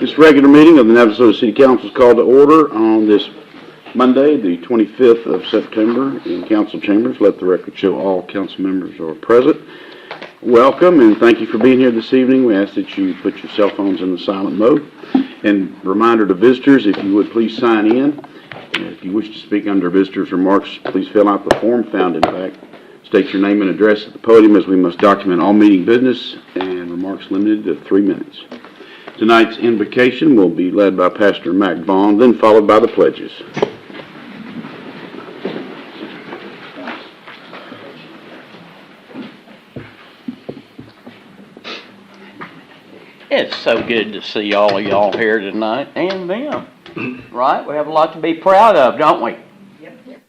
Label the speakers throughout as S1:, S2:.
S1: This regular meeting of the Navasota City Council is called to order on this Monday, the 25th of September in council chambers. Let the record show all council members are present. Welcome and thank you for being here this evening. We ask that you put your cell phones in the silent mode. And reminder to visitors, if you would please sign in. And if you wish to speak under visitors' remarks, please fill out the form found in the back. State your name and address at the podium, as we must document all meeting business and remarks limited to 3 minutes. Tonight's invocation will be led by Pastor Mac Vaughn, then followed by the pledges.
S2: It's so good to see all of y'all here tonight, and them, right? We have a lot to be proud of, don't we?
S3: Yep.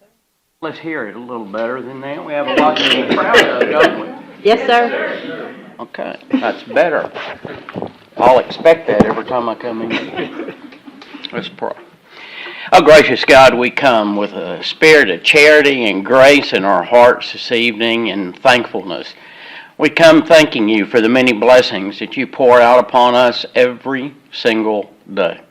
S2: Let's hear it a little better than that. We have a lot to be proud of, don't we?
S3: Yes, sir.
S2: Okay, that's better. I'll expect that every time I come in. Let's pray. Oh, gracious God, we come with a spirit of charity and grace in our hearts this evening and thankfulness. We come thanking you for the many blessings that you pour out upon us every single day.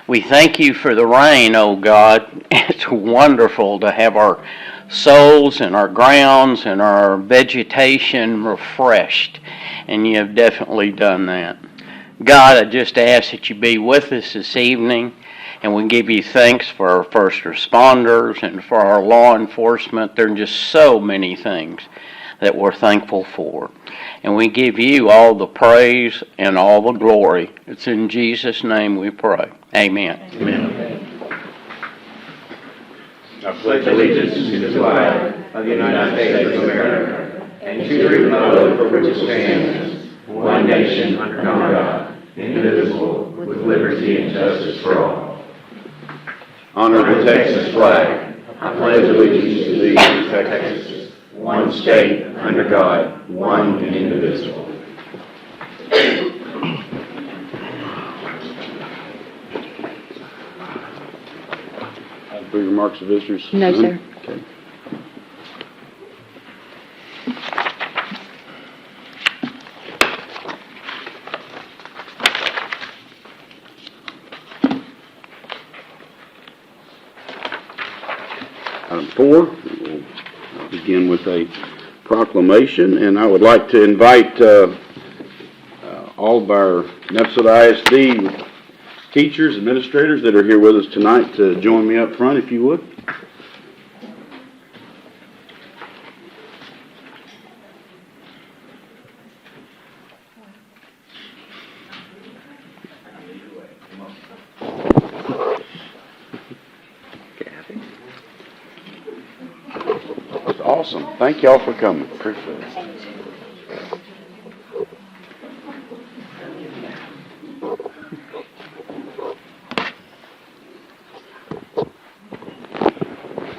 S2: We thank you for the rain, oh God. It's wonderful to have our souls and our grounds and our vegetation refreshed, and you have definitely done that. God, I just ask that you be with us this evening, and we give you thanks for our first responders and for our law enforcement. There are just so many things that we're thankful for. And we give you all the praise and all the glory. It's in Jesus' name we pray. Amen.
S1: Amen.
S4: I pledge allegiance to the flag of the United States of America and to the republic for which it stands, one nation under God, indivisible, with liberty and justice for all.
S1: Honor the Texas flag.
S4: I pledge allegiance to thee, Texas, one state, under God, one and indivisible.
S1: For your remarks of visitors?
S3: No, sir.
S1: Okay. Item 4, we'll begin with a proclamation, and I would like to invite all of our Navasota ISD teachers, administrators that are here with us tonight to join me up front, if you would. That's awesome. Thank y'all for coming. Appreciate it.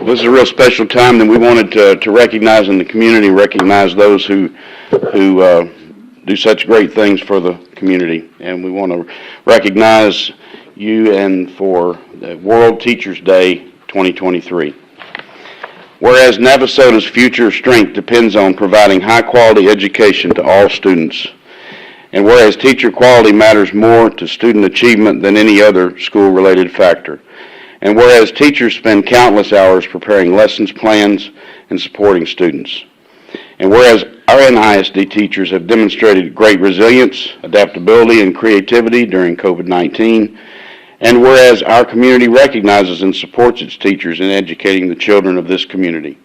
S1: This is a real special time that we wanted to recognize in the community, recognize those who do such great things for the community. And we want to recognize you and for the World Teachers Day 2023. Whereas Navasota's future strength depends on providing high-quality education to all students, and whereas teacher quality matters more to student achievement than any other school-related factor, and whereas teachers spend countless hours preparing lessons plans and supporting students, and whereas our NISD teachers have demonstrated great resilience, adaptability, and creativity during COVID-19, and whereas our community recognizes and supports its teachers in educating the children of this community.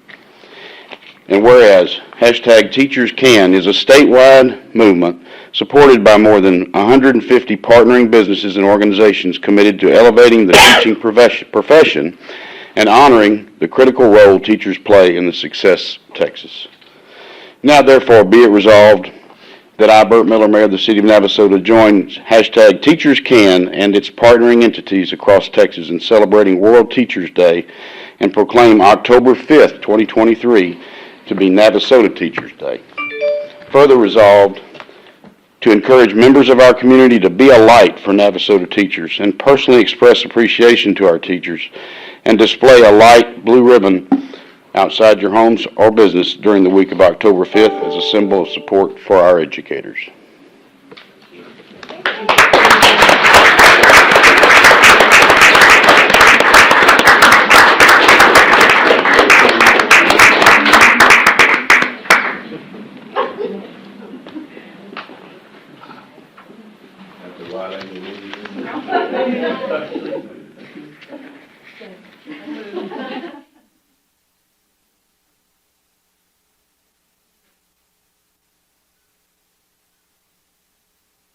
S1: And whereas #TeachersCan is a statewide movement supported by more than 150 partnering businesses and organizations committed to elevating the teaching profession and honoring the critical role teachers play in the success of Texas. Now, therefore, be it resolved that I, Burt Miller, Mayor of the City of Navasota, joins #TeachersCan and its partnering entities across Texas in celebrating World Teachers Day and proclaim October 5th, 2023 to be Navasota Teachers Day. Further resolved to encourage members of our community to be a light for Navasota teachers and personally express appreciation to our teachers and display a light blue ribbon outside your homes or business during the week of October 5th as a symbol of support for our educators.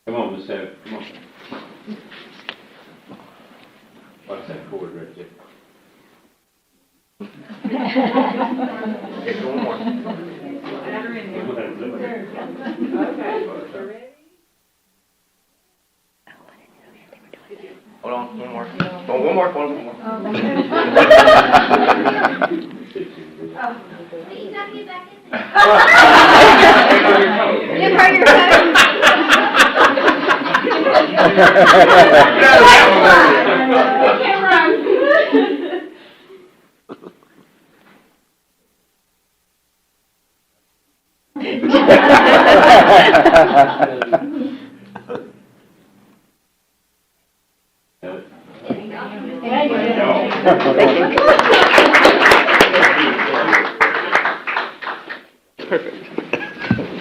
S4: Come on, Miss Sam, come on. Watch that cord right there. Okay, one more. Hold on, one more. One more.
S3: Give her your phone.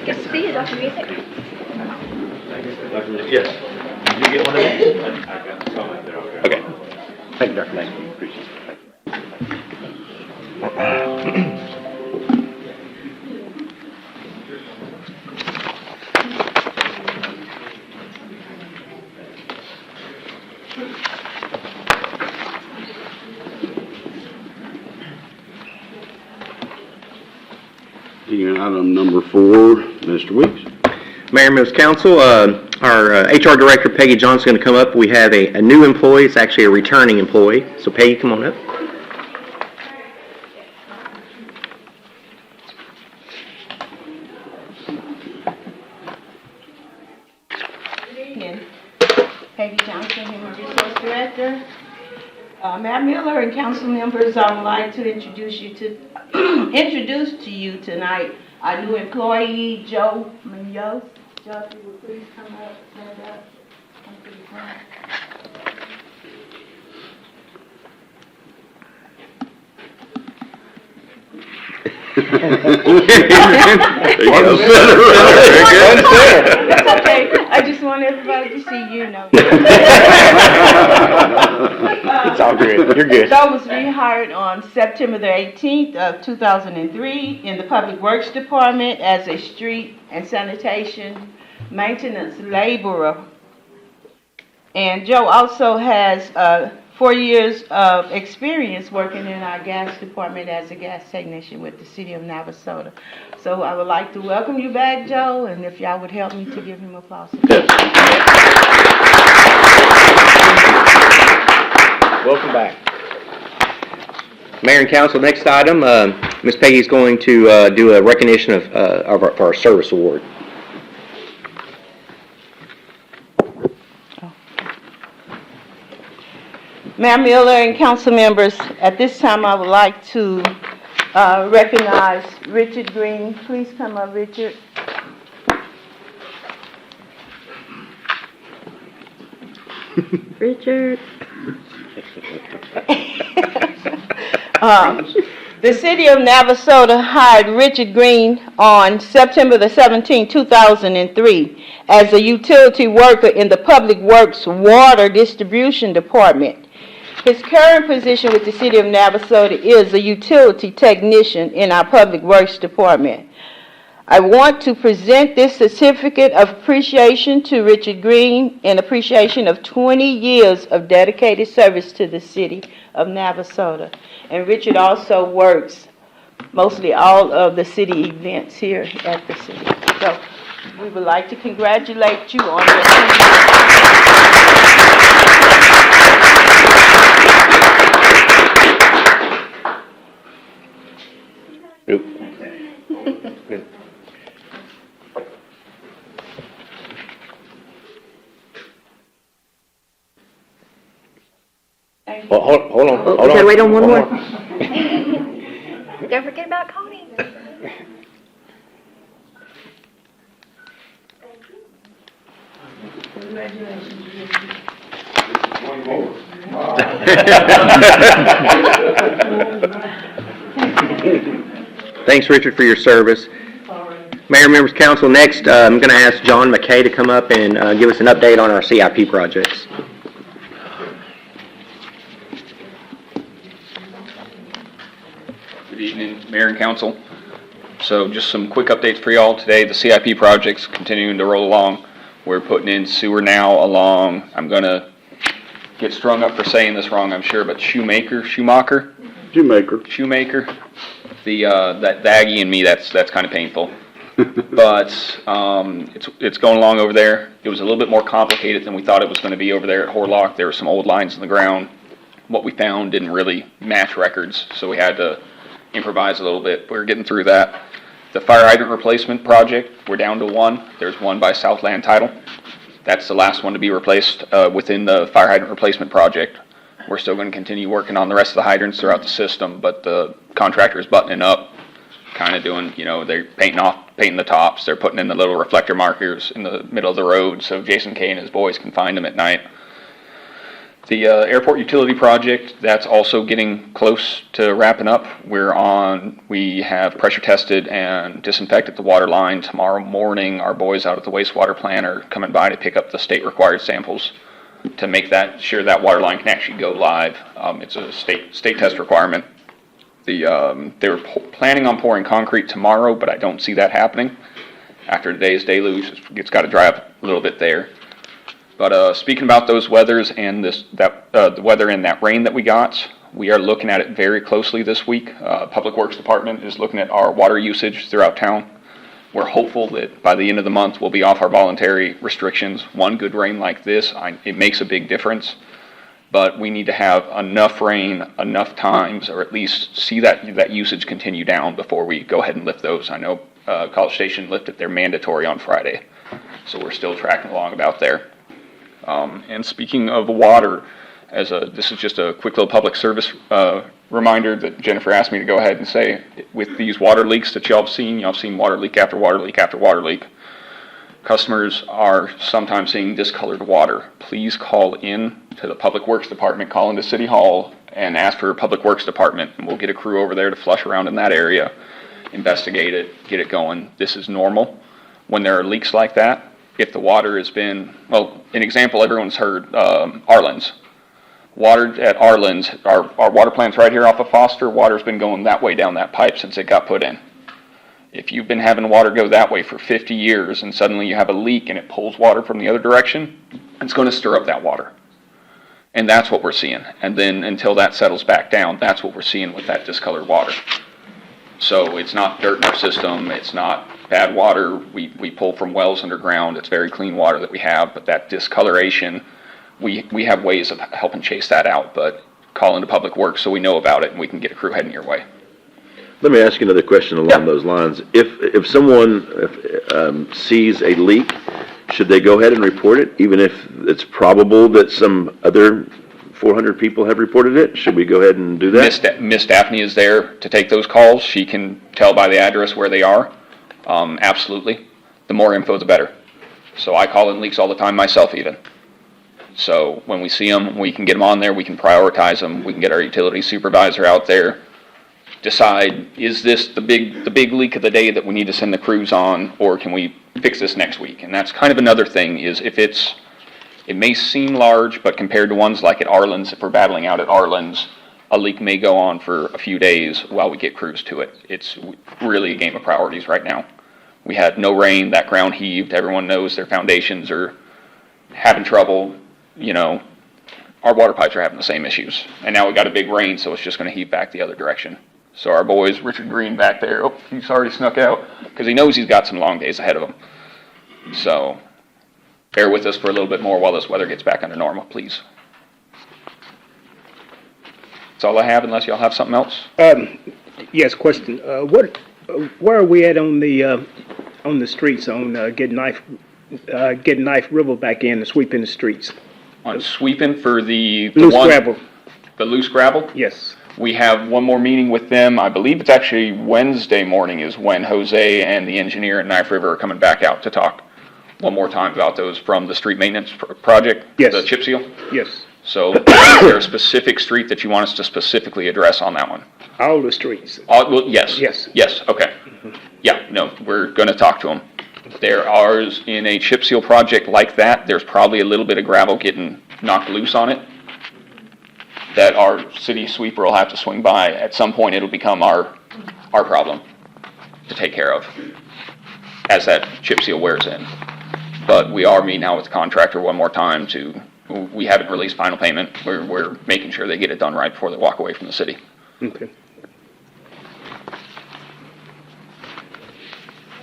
S3: Get to see you, Dr. Music.
S4: Yes. Did you get one of these? I got some right there. Okay.
S2: Thank you, Dr. Mason. Appreciate
S1: Item number 4, Mr. Weeks.
S5: Mayor and members of council, our HR director, Peggy Johnson, is going to come up. We have a new employee. It's actually a returning employee. So Peggy, come on up.
S6: Good evening. Peggy Johnson, Human Resource Director. Mayor Miller and council members, I would like to introduce to you tonight our new employee, Joe Munoz. Joe, if you would please come up, stand up, come to the front. It's okay, I just want everybody to see you know.
S5: It's all good. You're good.
S6: Joe was rehired on September the 18th of 2003 in the Public Works Department as a street and sanitation maintenance laborer. And Joe also has 4 years of experience working in our gas department as a gas technician with the city of Navasota. So I would like to welcome you back, Joe, and if y'all would help me to give him applause.
S5: Welcome back. Mayor and council, next item, Ms. Peggy is going to do a recognition for our service award.
S6: Mayor Miller and council members, at this time I would like to recognize Richard Green. Please come up, Richard.
S3: Richard.
S6: The city of Navasota hired Richard Green on September the 17th, 2003 as a utility worker in the Public Works Water Distribution Department. His current position with the city of Navasota is a utility technician in our Public Works Department. I want to present this certificate of appreciation to Richard Green in appreciation of 20 years of dedicated service to the city of Navasota. And Richard also works mostly all of the city events here at the city. So we would like to congratulate you on your 20 years.
S5: Good. Well, hold on.
S3: We gotta wait on one more. Don't forget about Connie.
S5: Thanks, Richard, for your service. Mayor, members of council, next, I'm going to ask John McKay to come up and give us an update on our CIP projects.
S7: Good evening, Mayor and Council. So just some quick updates for y'all today. The CIP project's continuing to roll along. We're putting in sewer now along, I'm gonna get strung up for saying this wrong, I'm sure, but Shoemaker, that Aggie in me, that's kind of painful. But, it's going along over there. It was a little bit more complicated than we thought it was gonna be over there at Horlock. There were some old lines in the ground. What we found didn't really match records, so we had to improvise a little bit. We're getting through that. The fire hydrant replacement project, we're down to one. There's one by Southland Title. That's the last one to be replaced within the fire hydrant replacement project. We're still going to continue working on the rest of the hydrants throughout the system, but the contractor is buttoning up, kind of doing, they're painting the tops. They're putting in the little reflector markers in the middle of the road so Jason Kay and his boys can find them at night. The airport utility project, that's also getting close to wrapping up. We have pressure tested and disinfected the water line. Tomorrow morning, our boys out at the wastewater plant are coming by to pick up the state required samples to make sure that water line can actually go live. It's a state test requirement. They were planning on pouring concrete tomorrow, but I don't see that happening. After today's deluge, it's got to dry up a little bit there. But speaking about those weathers and the weather and that rain that we got, we are looking at it very closely this week. Public Works Department is looking at our water usage throughout town. We're hopeful that by the end of the month we'll be off our voluntary restrictions. One good rain like this, it makes a big difference. But we need to have enough rain, enough times, or at least see that usage continue down before we go ahead and lift those. I know College Station lifted their mandatory on Friday, so we're still tracking along about there. And speaking of water, this is just a quick little public service reminder that Jennifer asked me to go ahead and say, with these water leaks that y'all have seen water leak after water leak after water leak. Customers are sometimes seeing discolored water. Please call in to the Public Works Department, call into City Hall and ask for a Public Works Department, and we'll get a crew over there to flush around in that area, investigate it, get it going. This is normal. When there are leaks like that, if the water has been, an example everyone's heard, Arlen's. Water at Arlen's, our water plant's right here off of Foster, water's been going that way down that pipe since it got put in. If you've been having water go that way for 50 years and suddenly you have a leak and it pulls water from the other direction, it's going to stir up that water. And that's what we're seeing. And then until that settles back down, that's what we're seeing with that discolored water. So it's not dirt in our system, it's not bad water, we pull from wells underground, it's very clean water that we have, but that discoloration, we have ways of helping chase that out, but call into Public Works so we know about it and we can get a crew heading your way.
S8: Let me ask you another question along those lines. If someone sees a leak, should they go ahead and report it, even if it's probable that some other 400 people have reported it? Should we go ahead and do that?
S7: Miss Daphne is there to take those calls. She can tell by the address where they are. Absolutely. The more info, the better. So I call in leaks all the time myself even. So when we see them, we can get them on there, we can prioritize them, we can get our utility supervisor out there, decide, is this the big leak of the day that we need to send the crews on, or can we fix this next week? And that's kind of another thing, is it may seem large, but compared to ones like at Arlen's, if we're battling out at Arlen's, a leak may go on for a few days while we get crews to it. It's really a game of priorities right now. We had no rain, that ground heaved, everyone knows their foundations are having trouble, our water pipes are having the same issues. And now we got a big rain, so it's just gonna heave back the other direction. So our boys, Richard Green back there, he's already snuck out, because he knows he's got some long days ahead of him. So bear with us for a little bit more while this weather gets back under normal, please. That's all I have, unless y'all have something else.
S9: Yes, question. Where are we at on the streets on getting Knife River back in and sweeping the streets?
S7: On sweeping for the
S9: Loose gravel.
S7: The loose gravel?
S9: Yes.
S7: We have one more meeting with them. I believe it's actually Wednesday morning is when Jose and the engineer at Knife River are coming back out to talk one more time about those from the street maintenance project.
S9: Yes.
S7: The chip seal.
S9: Yes.
S7: So is there a specific street that you want us to specifically address on that one?
S9: All the streets.
S7: Well, yes.
S9: Yes.
S7: Yes, okay. Yeah, no, we're gonna talk to them. There are, in a chip seal project like that, there's probably a little bit of gravel getting knocked loose on it that our city sweeper will have to swing by. At some point, it'll become our problem to take care of as that chip seal wears in. But we are meeting now with the contractor one more time we haven't released final payment. We're making sure they get it done right before they walk away from the city.
S9: Okay.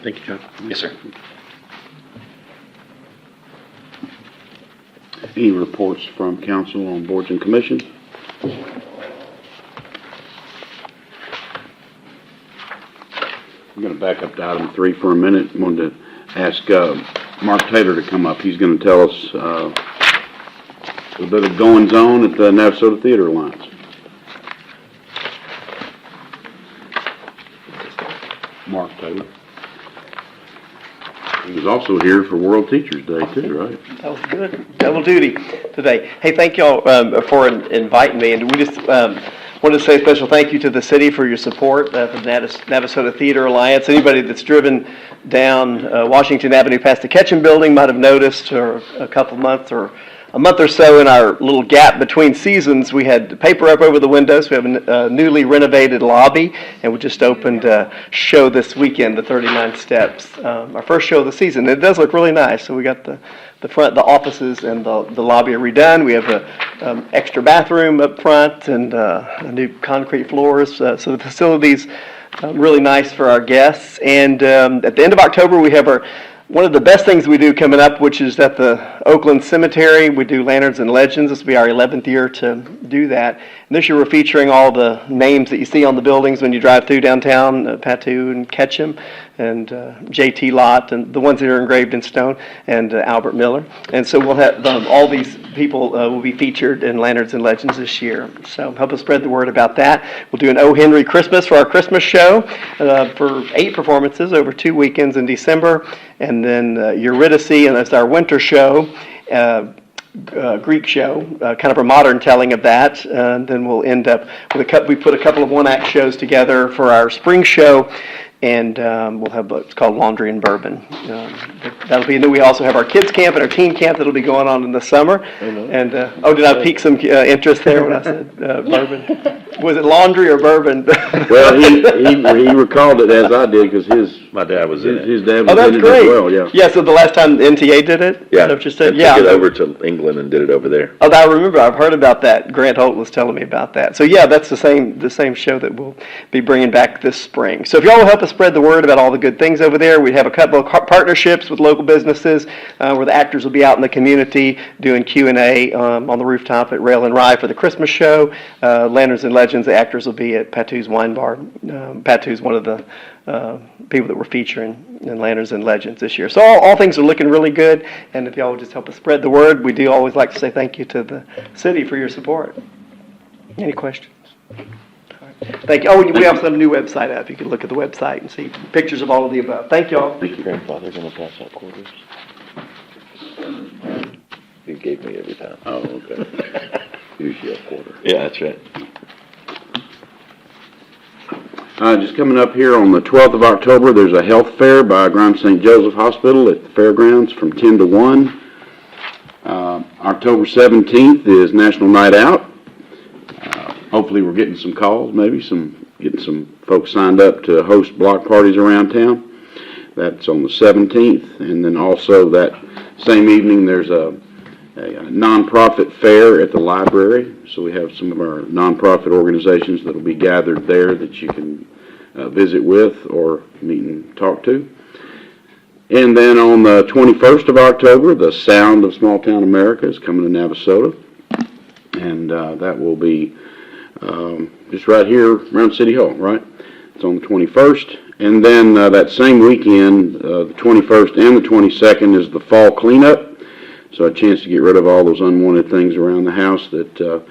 S8: Thank you, John.
S7: Yes, sir.
S1: Any reports from council on boards and commissions? I'm going to back up to item 3 for a minute. I wanted to ask Mark Taylor to come up. He's going to tell us a little bit of goings on at the Navasota Theater Alliance. Mark Taylor. He was also here for World Teachers Day too, right?
S10: That was good. Double duty today. Hey, thank y'all for inviting me, and we just wanted to say a special thank you to the city for your support for the Navasota Theater Alliance. Anybody that's driven down Washington Avenue past the Ketchum Building might have noticed, or a month or so in our little gap between seasons, we had paper up over the windows. We have a newly renovated lobby, and we just opened a show this weekend, the 39 Steps, our first show of the season. It does look really nice. So we got the the offices and the lobby are redone. We have a extra bathroom up front and a new concrete floors. So the facility's really nice for our guests. And at the end of October, we have one of the best things we do coming up, which is at the Oakland Cemetery. We do Lanterns and Legends. This will be our 11th year to do that. And this year we're featuring all the names that you see on the buildings when you drive through downtown, Patu and Ketchum, and J.T. Lott, and the ones that are engraved in stone, and Albert Miller. And so we'll have all these people will be featured in Lanterns and Legends this year. So help us spread the word about that. We'll do an O. Henry Christmas for our Christmas show for 8 performances over 2 weekends in December. And then Eurydice, and that's our winter show, Greek show, kind of a modern telling of that. And then we'll end up with we put a couple of one-act shows together for our spring show, and we'll have what's called Laundry and Bourbon. That'll be, and then we also have our kids camp and our teen camp that'll be going on in the summer. And did I pique some interest there when I said bourbon? Was it laundry or bourbon?
S1: Well, he recalled it as I did because
S8: My dad was in it.
S1: his dad
S10: Oh,
S1: was
S10: that's
S1: in it
S10: great.
S1: as well. Yeah.
S10: Yeah, so the last time NTA did it?
S8: Yeah.
S10: Is that what you said?
S8: And
S10: Yeah.
S8: took it over to England and did it over there.
S10: Oh, I remember. I've heard about that. Grant Holt was telling me about that. So yeah, that's the same show that we'll be bringing back this spring. So if y'all will help us spread the word about all the good things over there, we have a couple of partnerships with local businesses where the actors will be out in the community doing Q&A on the rooftop at Rail and Rye for the Christmas show. Lanterns and Legends, the actors will be at Patu's Wine Bar. Patu's one of the people that we're featuring in Lanterns and Legends this year. So all things are looking really good, and if y'all would just help us spread the word, we do always like to say thank you to the city for your support. Any questions? All right. Thank you. Oh, we also have a new website up. You can look at the website and see pictures of all of the above. Thank y'all.
S8: Thank you. Grandfather gonna pass out quarters? He gave me every time.
S1: Oh, okay.
S8: Usually a quarter. Yeah, that's right.
S1: Just coming up here on the 12th of October, there's a health fair by Grimes St. Joseph Hospital at the fairgrounds from 10 to 1. October 17th is National Night Out. Hopefully we're getting some calls, maybe getting some folks signed up to host block parties around town. That's on the 17th. And then also that same evening, there's a nonprofit fair at the library. So we have some of our nonprofit organizations that will be gathered there that you can visit with or meet and talk to. And then on the 21st of October, the Sound of Small Town America is coming to Navasota. And that will be just right here around City Hall, right? It's on the 21st. And then that same weekend, the 21st and the 22nd, is the fall cleanup. So a chance to get rid of all those unwanted things around the house that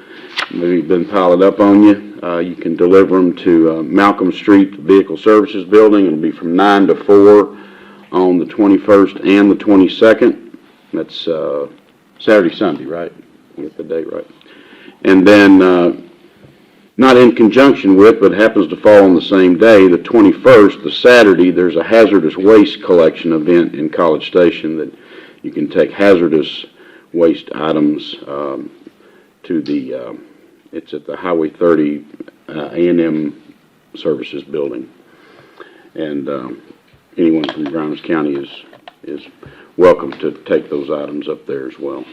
S1: maybe been piled up on you. You can deliver them to Malcolm Street Vehicle Services Building. It'll be from 9 to 4 on the 21st and the 22nd. That's Saturday, Sunday, right? Get the date right. And then not in conjunction with, but happens to fall on the same day, the 21st, the Saturday, there's a hazardous waste collection event in College Station that you can take hazardous waste items to the, it's at the Highway 30 A&M Services Building. And anyone from Grimes County is welcome to take those items up there as well.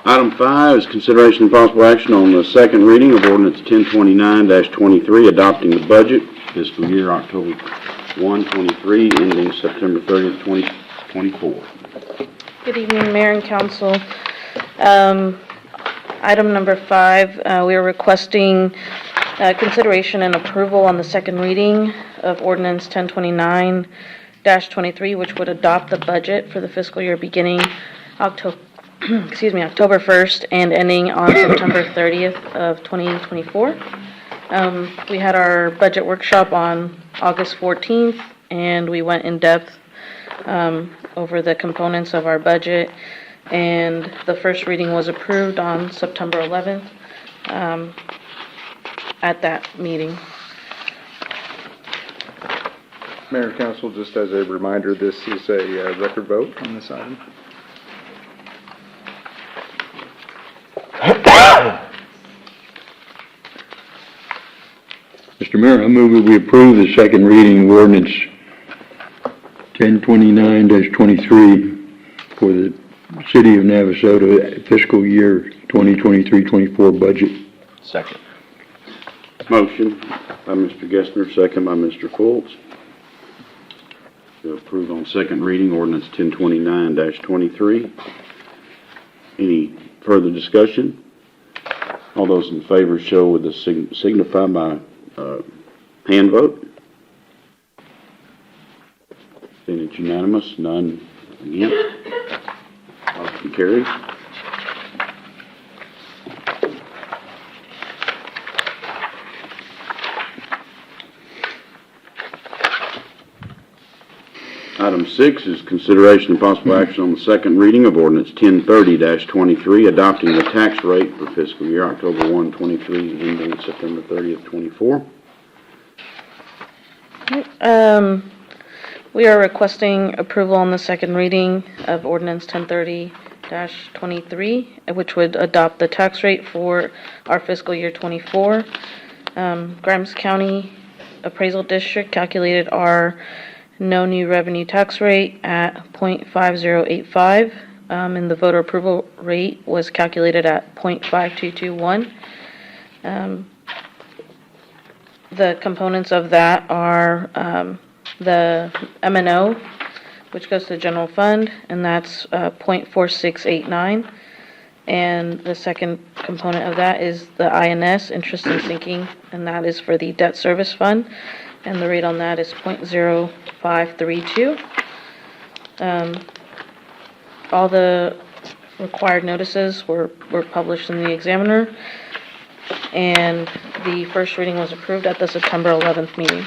S1: Item 5 is consideration and possible action on the second reading of ordinance 1029-23, adopting the budget fiscal year October 1, 23, ending September 30th, 2024.
S11: Good evening, Mayor and Council. Item number 5, we are requesting consideration and approval on the second reading of ordinance 1029-23, which would adopt the budget for the fiscal year beginning October 1st and ending on September 30th of 2024. We had our budget workshop on August 14th, and we went in depth over the components of our budget, and the first reading was approved on September 11th at that meeting.
S12: Mayor and Council, just as a reminder, this is a record vote on this item.
S13: Mr. Mayor, I move that we approve the second reading of ordinance 1029-23 for the City of Navasota fiscal year 2023-24 budget.
S5: Second.
S1: Motion by Mr. Gessner, second by Mr. Fultz. To approve on second reading ordinance 1029-23. Any further discussion? All those in favor show with the signify by hand vote. Then it's unanimous, none against. Motion carries. Item 6 is consideration and possible action on the second reading of ordinance 1030-23, adopting the tax rate for fiscal year October 1, 23, ending September 30th, 24.
S11: We are requesting approval on the second reading of ordinance 1030-23, which would adopt the tax rate for our fiscal year 24. Grimes County Appraisal District calculated our no new revenue tax rate at 0.5085, and the voter approval rate was calculated at 0.5221. The components of that are the M&O, which goes to the general fund, and that's 0.4689. And the second component of that is the INS, interest and sinking, and that is for the debt service fund, and the rate on that is 0.0532. All the required notices were published in the Examiner, and the first reading was approved at the September 11th meeting.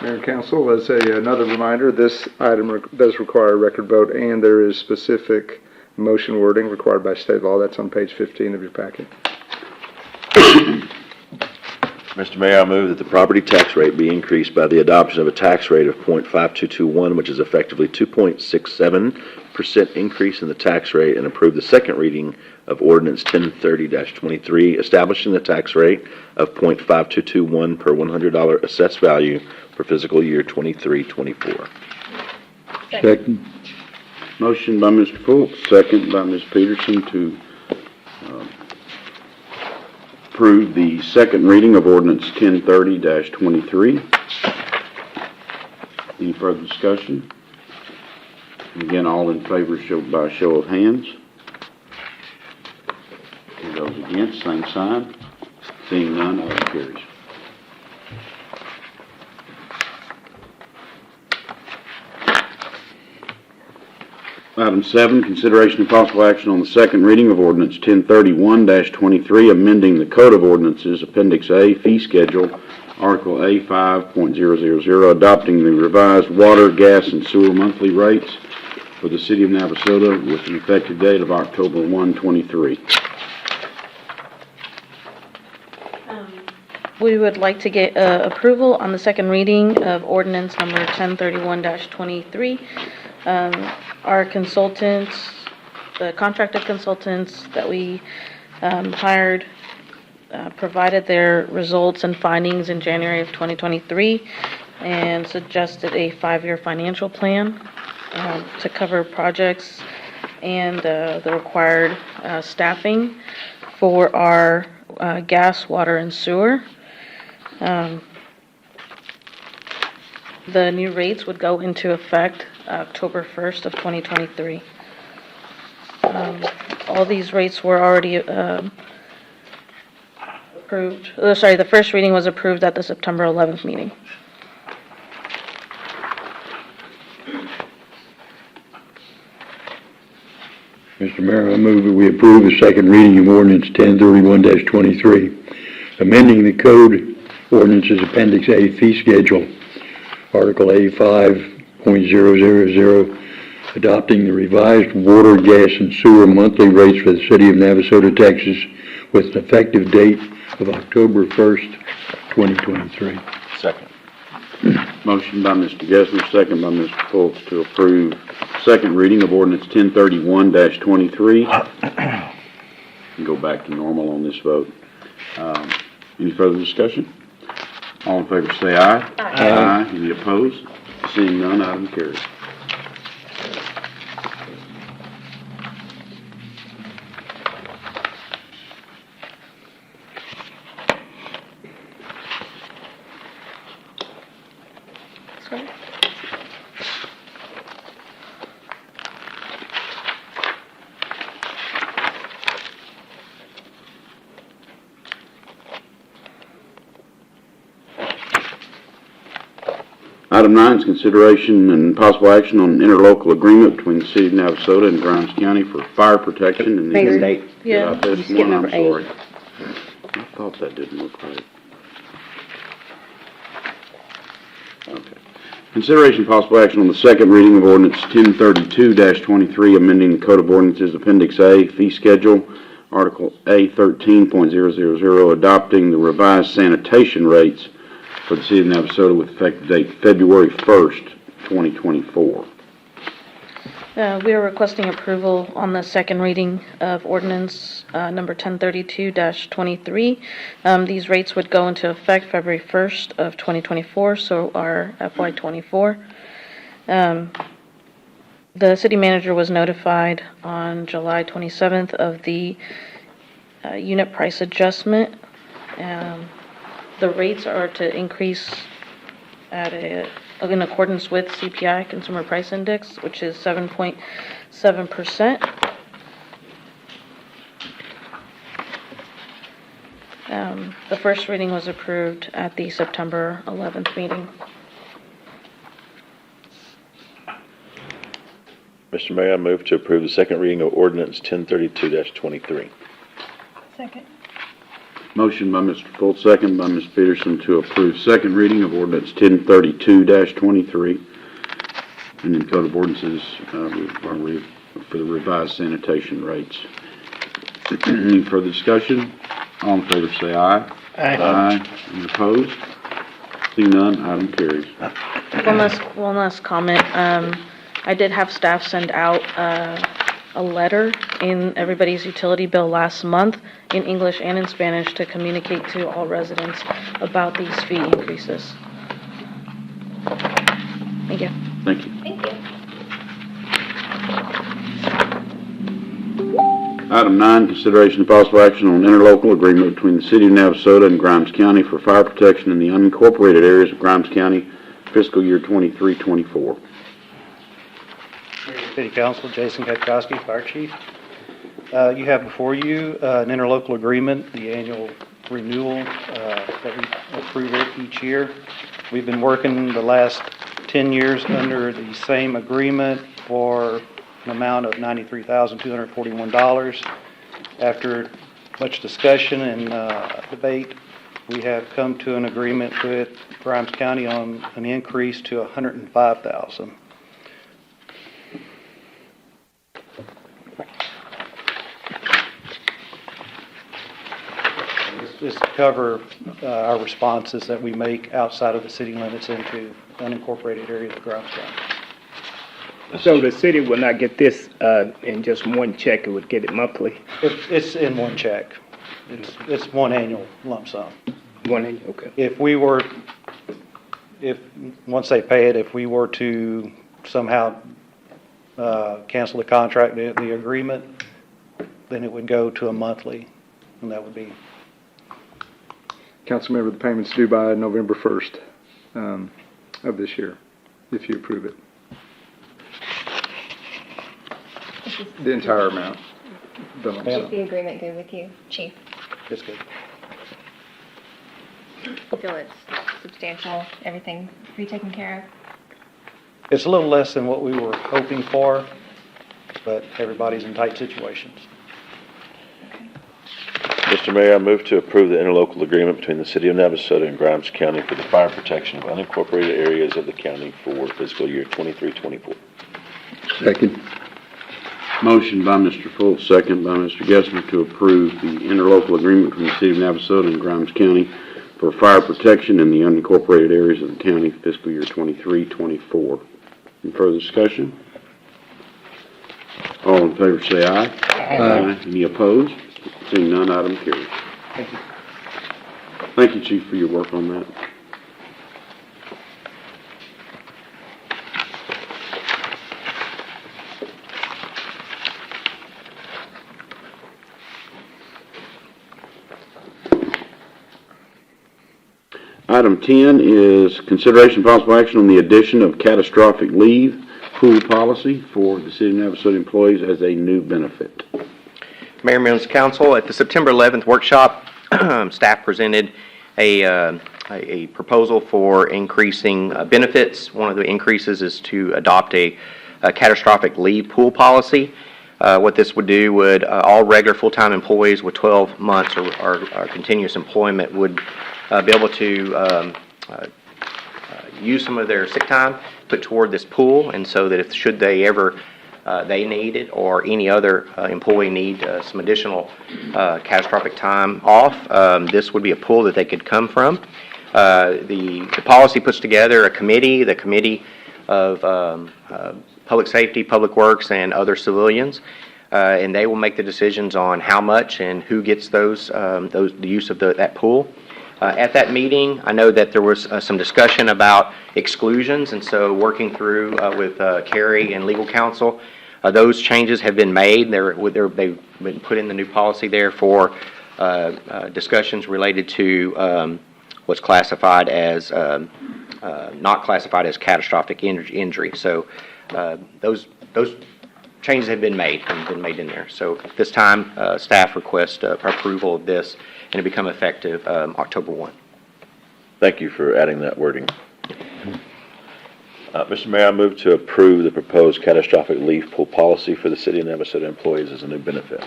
S12: Mayor and Council, as another reminder, this item does require a record vote, and there is specific motion wording required by state law. That's on page 15 of your packet.
S8: Mr. Mayor, I move that the property tax rate be increased by the adoption of a tax rate of 0.5221, which is effectively 2.67% increase in the tax rate, and approve the second reading of ordinance 1030-23, establishing the tax rate of 0.5221 per $100 assessed value for fiscal year 23-24.
S13: Second.
S1: Motion by Mr. Fultz, second by Ms. Peterson to approve the second reading of ordinance 1030-23. Any further discussion? Again, all in favor show by show of hands. Those against, same sign. Seeing none, order carries. Item 7, consideration of possible action on the second reading of ordinance 1031-23, amending the Code of Ordinances, Appendix A, Fee Schedule, Article A 5.000, adopting the revised water, gas, and sewer monthly rates for the city of Navasota with an effective date of October 1, 23.
S11: We would like to get approval on the second reading of ordinance number 1031-23. Our consultants, the contracted consultants that we hired, provided their results and findings in January of 2023 and suggested a 5-year financial plan to cover projects and the required staffing for our gas, water, and sewer. The new rates would go into effect October 1st of 2023. All these rates were already approved. The first reading was approved at the September 11th meeting.
S13: Mr. Mayor, I move that we approve the second reading of ordinance 1031-23, amending the Code Ordinances Appendix A Fee Schedule, Article A 5.000, adopting the revised water, gas, and sewer monthly rates for the city of Navasota, Texas, with an effective date of October 1st, 2023.
S8: Second.
S1: Motion by Mr. Gessner, second by Mr. Fultz to approve second reading of ordinance 1031-23. Go back to normal on this vote. Any further discussion? All in favor say aye. Aye. Any opposed? Seeing none, item carries.
S11: Sorry.
S1: Item 9 is consideration and possible action on an interlocal agreement between the city of Navasota and Grimes County for fire protection and the...
S5: Mayor.
S1: Did
S11: Yeah,
S1: I pass
S11: you skipped
S1: one?
S11: number
S1: I'm
S11: 8.
S1: sorry. I thought that didn't look right. Okay. Consideration and possible action on the second reading of ordinance 1032-23, amending the Code of Ordinances Appendix A, Fee Schedule, Article A 13.000, adopting the revised sanitation rates for the city of Navasota with effective date February 1st, 2024.
S11: We are requesting approval on the second reading of ordinance number 1032-23. These rates would go into effect February 1st of 2024, so our FY24. The city manager was notified on July 27th of the unit price adjustment. The rates are to increase in accordance with CPI, Consumer Price Index, which is 7.7%. The first reading was approved at the September 11th meeting.
S8: Mr. Mayor, I move to approve the second reading of ordinance 1032-23.
S3: Second.
S1: Motion by Mr. Fultz, second by Ms. Peterson to approve second reading of ordinance 1032-23. And in Code of Ordinances for the revised sanitation rates. Any further discussion? All in favor say aye. Aye. Any opposed? Seeing none, item carries.
S11: One last comment. I did have staff send out a letter in everybody's utility bill last month in English and in Spanish to communicate to all residents about these fee increases. Thank you.
S1: Thank you.
S3: Thank you.
S1: Item 9, consideration of possible action on an interlocal agreement between the city of Navasota and Grimes County for fire protection in the unincorporated areas of Grimes County, fiscal year 23-24.
S14: City Council, Jason Katkowski, Fire Chief. You have before you an interlocal agreement, the annual renewal that we approve it each year. We've been working the last 10 years under the same agreement for an amount of $93,241. After much discussion and debate, we have come to an agreement with Grimes County on an increase to $105,000. This cover our responses that we make outside of the city limits into unincorporated areas of Grimes County.
S9: So the city will not get this in just one check, it would get it monthly?
S14: It's in one check. It's one annual lump sum.
S9: Okay.
S14: Once they pay it, if we were to somehow cancel the contract, the agreement, then it would go to a monthly, and that would be.
S12: Councilmember, the payment's due by November 1st of this year, if you approve it. The entire amount. The lump
S3: Is
S12: sum.
S3: the agreement good with you, Chief?
S14: It's good.
S3: You feel it's substantial, everything be taken care of?
S14: It's a little less than what we were hoping for, but everybody's in tight situations.
S8: Mr. Mayor, I move to approve the interlocal agreement between the City of Navasota and Grimes County for the fire protection of unincorporated areas of the county for fiscal year 23-24.
S13: Second.
S1: Motion by Mr. Fultz, second by Mr. Gessner to approve the interlocal agreement between the City of Navasota and Grimes County for fire protection in the unincorporated areas of the county fiscal year 23-24. Any further discussion? All in favor say aye. Aye. Any opposed? Seeing none, item carries.
S14: Thank you.
S1: Thank you, Chief, for your work on that. Item 10 is consideration of possible action on the addition of catastrophic leave pool policy for the City of Navasota employees as a new benefit.
S5: Mayor and members of council, at the September 11th workshop, staff presented a proposal for increasing benefits. One of the increases is to adopt a catastrophic leave pool policy. What this would do would all regular full-time employees with 12 months or continuous employment would be able to use some of their sick time, put toward this pool, and so that if should they ever they need it or any other employee need some additional catastrophic time off, this would be a pool that they could come from. The policy puts together a committee, the committee of public safety, public works, and other civilians, and they will make the decisions on how much and who gets the use of that pool. At that meeting, I know that there was some discussion about exclusions, and so working through with Carrie and legal counsel, those changes have been made. They've been put in the new policy there for discussions related to what's classified as not classified as catastrophic injury. So those changes have been made in there. So at this time, staff request approval of this and it become effective October 1.
S8: Thank you for adding that wording. Mr. Mayor, I move to approve the proposed catastrophic leave pool policy for the City of Navasota employees as a new benefit.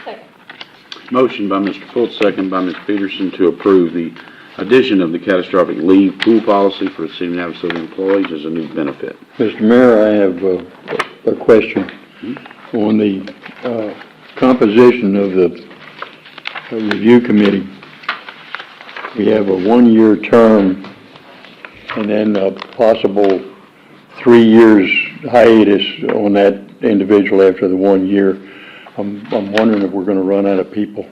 S3: Second.
S1: Motion by Mr. Fultz, second by Ms. Peterson to approve the addition of the catastrophic leave pool policy for the City of Navasota employees as a new benefit.
S13: Mr. Mayor, I have a question on the composition of the review committee. We have a one-year term and then a possible 3 years hiatus on that individual after the 1 year. I'm wondering if we're going to run out of people.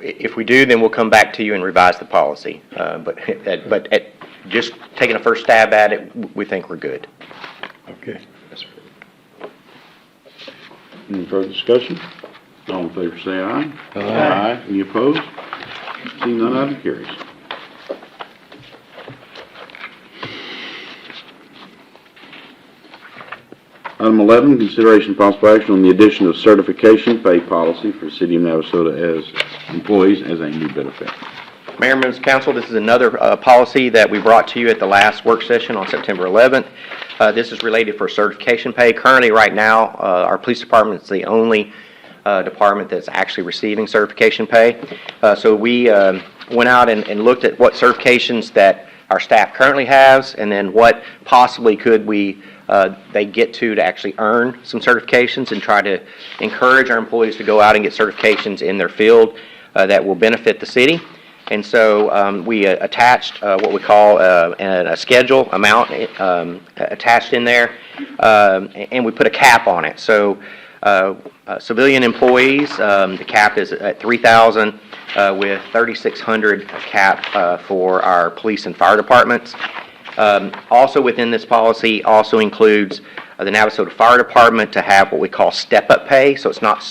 S5: If we do, then we'll come back to you and revise the policy. But just taking a first stab at it, we think we're good.
S13: Okay.
S1: Any further discussion? All in favor say aye. Aye. Any opposed? Seeing none, item carries. Item 11, consideration of possible action on the addition of certification pay policy for the City of Navasota as employees as a new benefit.
S5: Mayor and members of council, this is another policy that we brought to you at the last work session on September 11th. This is related for certification pay. Currently, right now, our police department is the only department that's actually receiving certification pay. So we went out and looked at what certifications that our staff currently has, and then what possibly could they get to actually earn some certifications, and try to encourage our employees to go out and get certifications in their field that will benefit the city. And so we attached what we call a schedule amount attached in there, and we put a cap on it. So civilian employees, the cap is at $3,000 with $3,600 cap for our police and fire departments. Also within this policy also includes the Navasota Fire Department to have what we call step-up pay. So it's not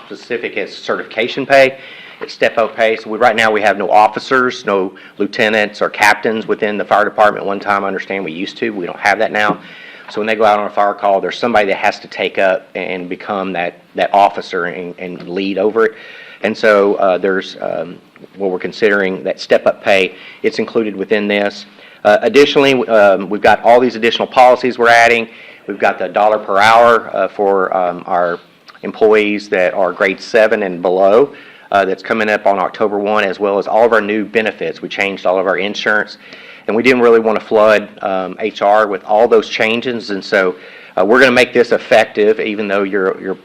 S5: specific as certification pay. It's step-up pay. So right now we have no officers, no lieutenants or captains within the fire department. One time I understand we used to. We don't have that now. So when they go out on a fire call, there's somebody that has to take up and become that officer and lead over it. And so there's what we're considering that step-up pay. It's included within this. Additionally, we've got all these additional policies we're adding. We've got the $1 per hour for our employees that are grade 7 and below. That's coming up on October 1, as well as all of our new benefits. We changed all of our insurance, and we didn't really want to flood HR with all those changes, and so we're going to make this effective. Even though you're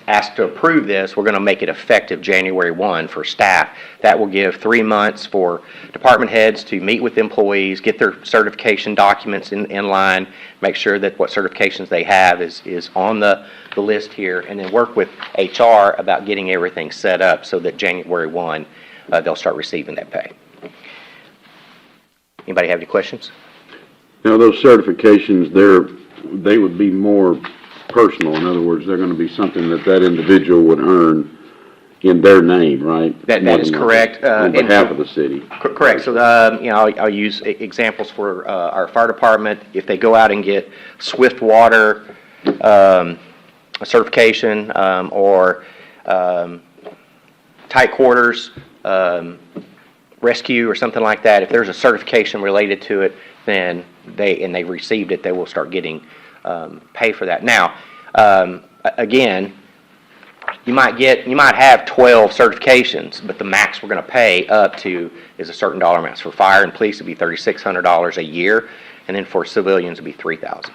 S5: asked to approve this, we're going to make it effective January 1 for staff. That will give 3 months for department heads to meet with employees, get their certification documents in line, make sure that what certifications they have is on the list here, and then work with HR about getting everything set up so that January 1 they'll start receiving that pay. Anybody have any questions?
S1: Now, those certifications, they would be more personal. In other words, they're going to be something that individual would earn in their name, right?
S5: That is correct.
S1: On behalf of the city.
S5: Correct. So, I'll use examples for our fire department. If they go out and get swift water certification or tight quarters rescue or something like that, if there's a certification related to it, then they received it, they will start getting pay for that. Now, again, you might have 12 certifications, but the max we're going to pay up to is a certain dollar amount. For fire and police, it'd be $3,600 a year, and then for civilians, it'd be $3,000.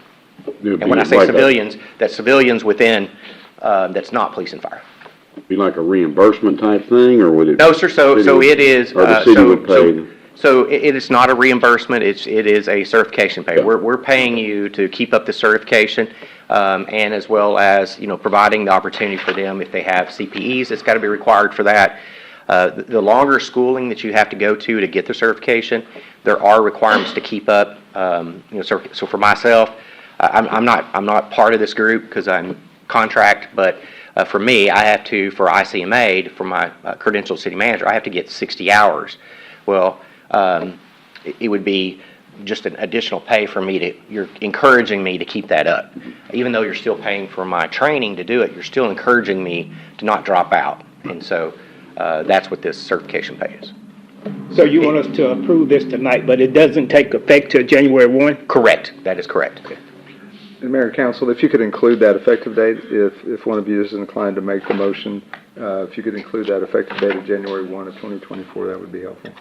S5: And when I say civilians, that's civilians within that's not police and fire.
S1: Be like a reimbursement type thing, or would it?
S5: No, sir. So it is.
S1: Or the city would pay.
S5: So it is not a reimbursement. It is a certification pay. We're paying you to keep up the certification, and as well as providing the opportunity for them if they have CPEs. It's got to be required for that. The longer schooling that you have to go to get the certification, there are requirements to keep up. So for myself, I'm not part of this group because I'm contract, but for me, I have to, for ICMA, for my credentialed city manager, I have to get 60 hours. Well, it would be just an additional pay for me you're encouraging me to keep that up. Even though you're still paying for my training to do it, you're still encouraging me to not drop out. And so that's what this certification pay is.
S9: So you want us to approve this tonight, but it doesn't take effect till January 1?
S5: Correct. That is correct.
S12: And Mayor and Council, if you could include that effective date, if one of you is inclined to make the motion, if you could include that effective date of January 1 of 2024, that would be helpful.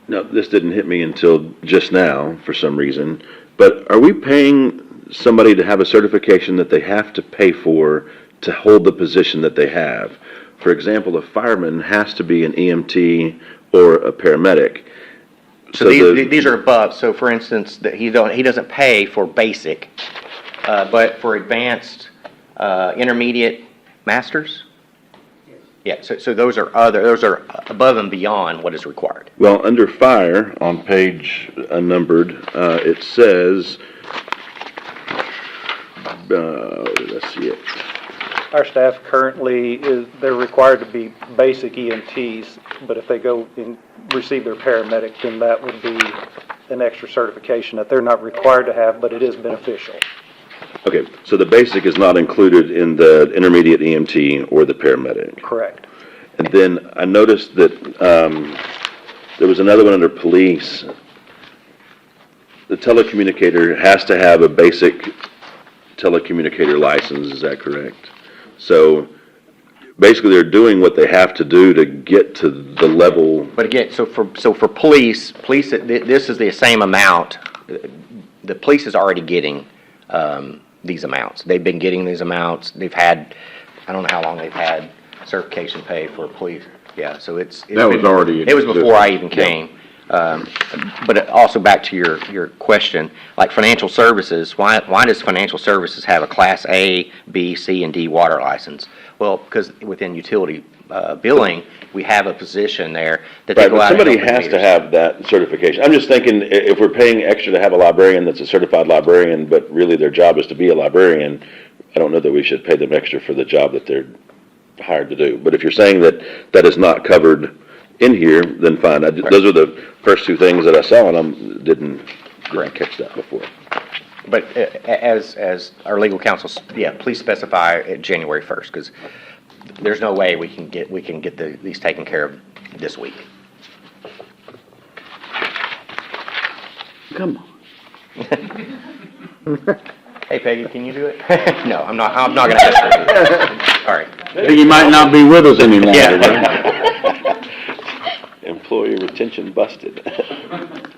S8: No, this didn't hit me until just now for some reason, but are we paying somebody to have a certification that they have to pay for to hold the position that they have? For example, a fireman has to be an EMT or a paramedic.
S5: So these are above. So for instance, that he doesn't pay for basic, but for advanced, intermediate masters. Yeah. So those are above and beyond what is required.
S8: Well, under fire on page unnumbered, it says, let's see it.
S14: Our staff currently they're required to be basic EMTs, but if they go and receive their paramedic, then that would be an extra certification that they're not required to have, but it is beneficial.
S8: Okay, so the basic is not included in the intermediate EMT or the paramedic.
S14: Correct.
S8: And then I noticed that there was another one under police. the telecommunicator has to have a basic telecommunicator license, is that correct? So basically, they're doing what they have to do to get to the level.
S5: But again, so for police, this is the same amount. The police is already getting these amounts. They've been getting these amounts. They've had, I don't know how long they've had certification pay for police. Yeah, so it's
S1: That was already.
S5: It was before I even came. But also back to your question, like financial services, why does financial services have a Class A, B, C, and D water license? Well, because within utility billing, we have a position there that they
S8: Right,
S5: go
S8: but
S5: out and
S8: somebody
S5: open
S8: has to
S5: meters.
S8: have that certification. I'm just thinking, if we're paying extra to have a librarian that's a certified librarian, but really their job is to be a librarian, I don't know that we should pay them extra for the job that they're hired to do. But if you're saying that that is not covered in here, then fine. Those are the first two things that I saw, and I didn't catch that before.
S5: But as our legal counsel, yeah, please specify at January 1st, because there's no way we can get these taken care of this week.
S1: Come
S5: on. Hey Peggy, can you do it? No, I'm not gonna ask her to do it. All right.
S1: You might not be with us any longer.
S5: Yeah.
S8: Employee retention busted.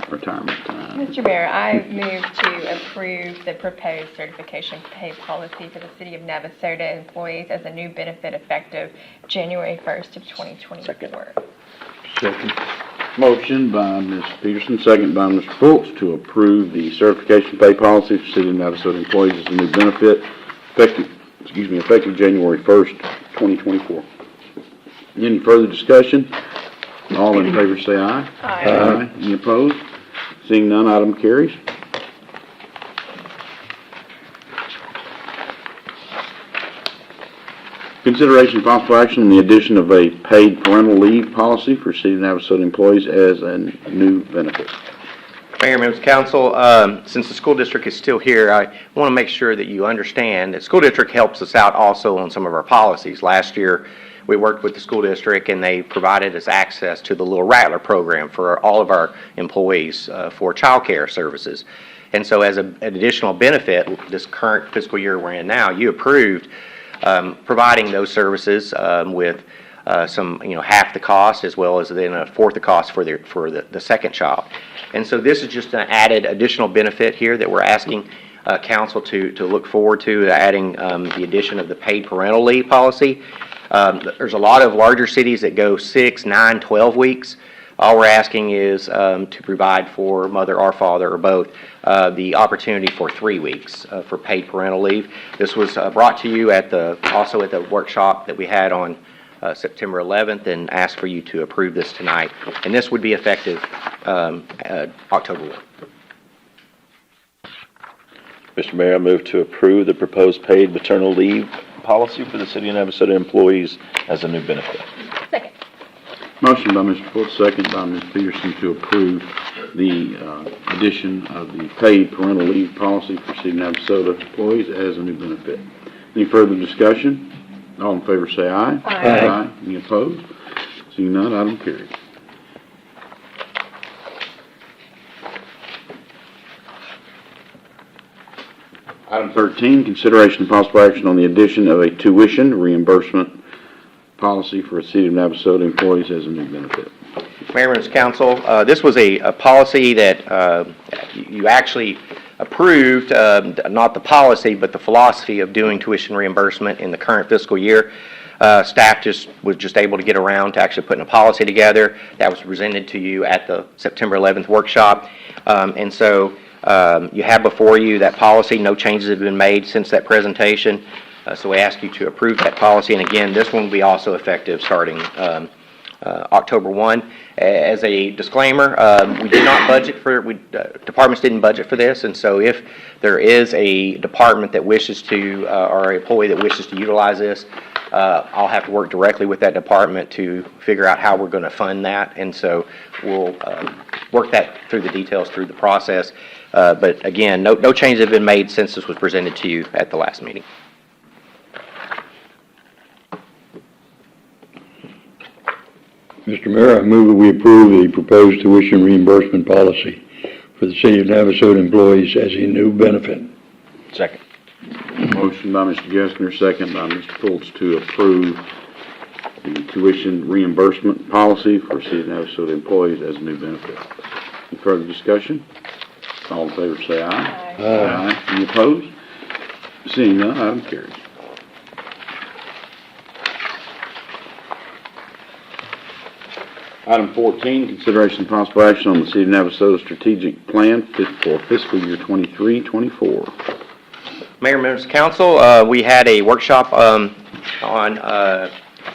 S1: Retirement time.
S3: Mr. Mayor, I move to approve the proposed certification pay policy for the City of Navasota employees as a new benefit effective January 1st of 2024.
S1: Second. Motion by Ms. Peterson, second by Mr. Fultz to approve the certification pay policy for City of Navasota employees as a new benefit effective January 1st, 2024. Any further discussion? All in favor say aye.
S3: Aye.
S1: Any opposed? Seeing none, item carries. Consideration of possible action on the addition of a paid parental leave policy for City of Navasota employees as a new benefit.
S5: Mayor, members of council, since the school district is still here, I want to make sure that you understand that school district helps us out also on some of our policies. Last year, we worked with the school district and they provided us access to the Little Rattler program for all of our employees for child care services. And so as an additional benefit, this current fiscal year we're in now, you approved providing those services with some, half the cost as well as then a fourth the cost for the second child. And so this is just an added additional benefit here that we're asking council to look forward to, adding the addition of the paid parental leave policy. There's a lot of larger cities that go 6, 9, 12 weeks. All we're asking is to provide for mother or father or both the opportunity for 3 weeks for paid parental leave. This was brought to you also at the workshop that we had on September 11th, and ask for you to approve this tonight. And this would be effective October 1.
S8: Mr. Mayor, I move to approve the proposed paid maternal leave policy for the City of Navasota employees as a new benefit.
S3: Second.
S1: Motion by Mr. Fultz, second by Ms. Peterson to approve the addition of the paid parental leave policy for City of Navasota employees as a new benefit. Any further discussion? All in favor say aye.
S3: Aye.
S1: Any opposed? Seeing none, item carries. Item 13, consideration and possible action on the addition of a tuition reimbursement policy for City of Navasota employees as a new benefit.
S5: Mayor, members of council, this was a policy that you actually approved, not the policy, but the philosophy of doing tuition reimbursement in the current fiscal year. Staff was just able to get around to actually putting a policy together that was presented to you at the September 11th workshop. And so you have before you that policy. No changes have been made since that presentation. So we ask you to approve that policy. And again, this one will be also effective starting October 1. As a disclaimer, we did not budget for departments didn't budget for this, and so if there is a department that wishes to or an employee that wishes to utilize this, I'll have to work directly with that department to figure out how we're going to fund that, and so we'll work that through the details through the process. But again, no changes have been made since this was presented to you at the last meeting.
S13: Mr. Mayor, I move that we approve the proposed tuition reimbursement policy for the City of Navasota employees as a new benefit.
S2: Second.
S1: Motion by Mr. Gessner, second by Mr. Fultz to approve the tuition reimbursement policy for City of Navasota employees as a new benefit. Any further discussion? All in favor say aye. Aye. Any opposed? Seeing none, item carries. Item 14, consideration and possible action on the City of Navasota strategic plan for fiscal year 23-24.
S5: Mayor, members of council, we had a workshop on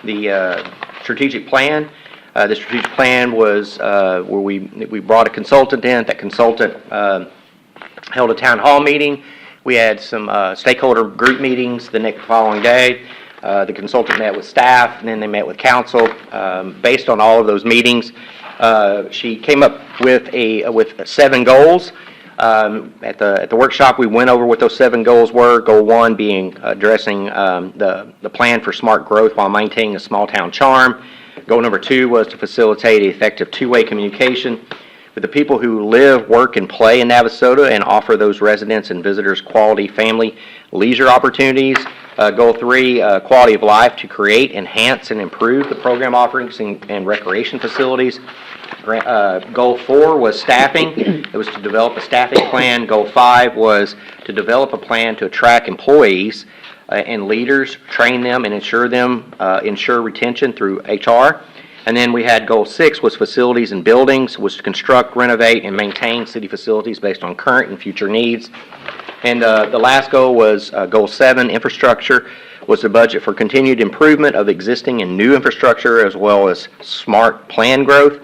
S5: the strategic plan. The strategic plan was where we brought a consultant in. That consultant held a town hall meeting. We had some stakeholder group meetings the following day. The consultant met with staff, and then they met with council. Based on all of those meetings, she came up with 7 goals. At the workshop, we went over what those 7 goals were. Goal 1 being addressing the plan for smart growth while maintaining a small town charm. Goal number 2 was to facilitate effective two-way communication with the people who live, work, and play in Navasota and offer those residents and visitors quality family leisure opportunities. Goal 3, quality of life, to create, enhance, and improve the program offerings and recreation facilities. Goal 4 was staffing. It was to develop a staffing plan. Goal 5 was to develop a plan to attract employees and leaders, train them, and ensure retention through HR. And then we had goal 6 was facilities and buildings, was to construct, renovate, and maintain city facilities based on current and future needs. And the last goal was goal 7, infrastructure, was the budget for continued improvement of existing and new infrastructure as well as smart plan growth.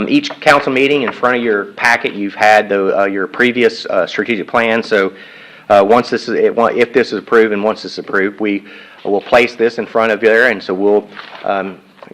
S5: Each council meeting, in front of your packet, you've had your previous strategic plan. So if this is approved and once this is approved, we will place this in front of you there, and so we'll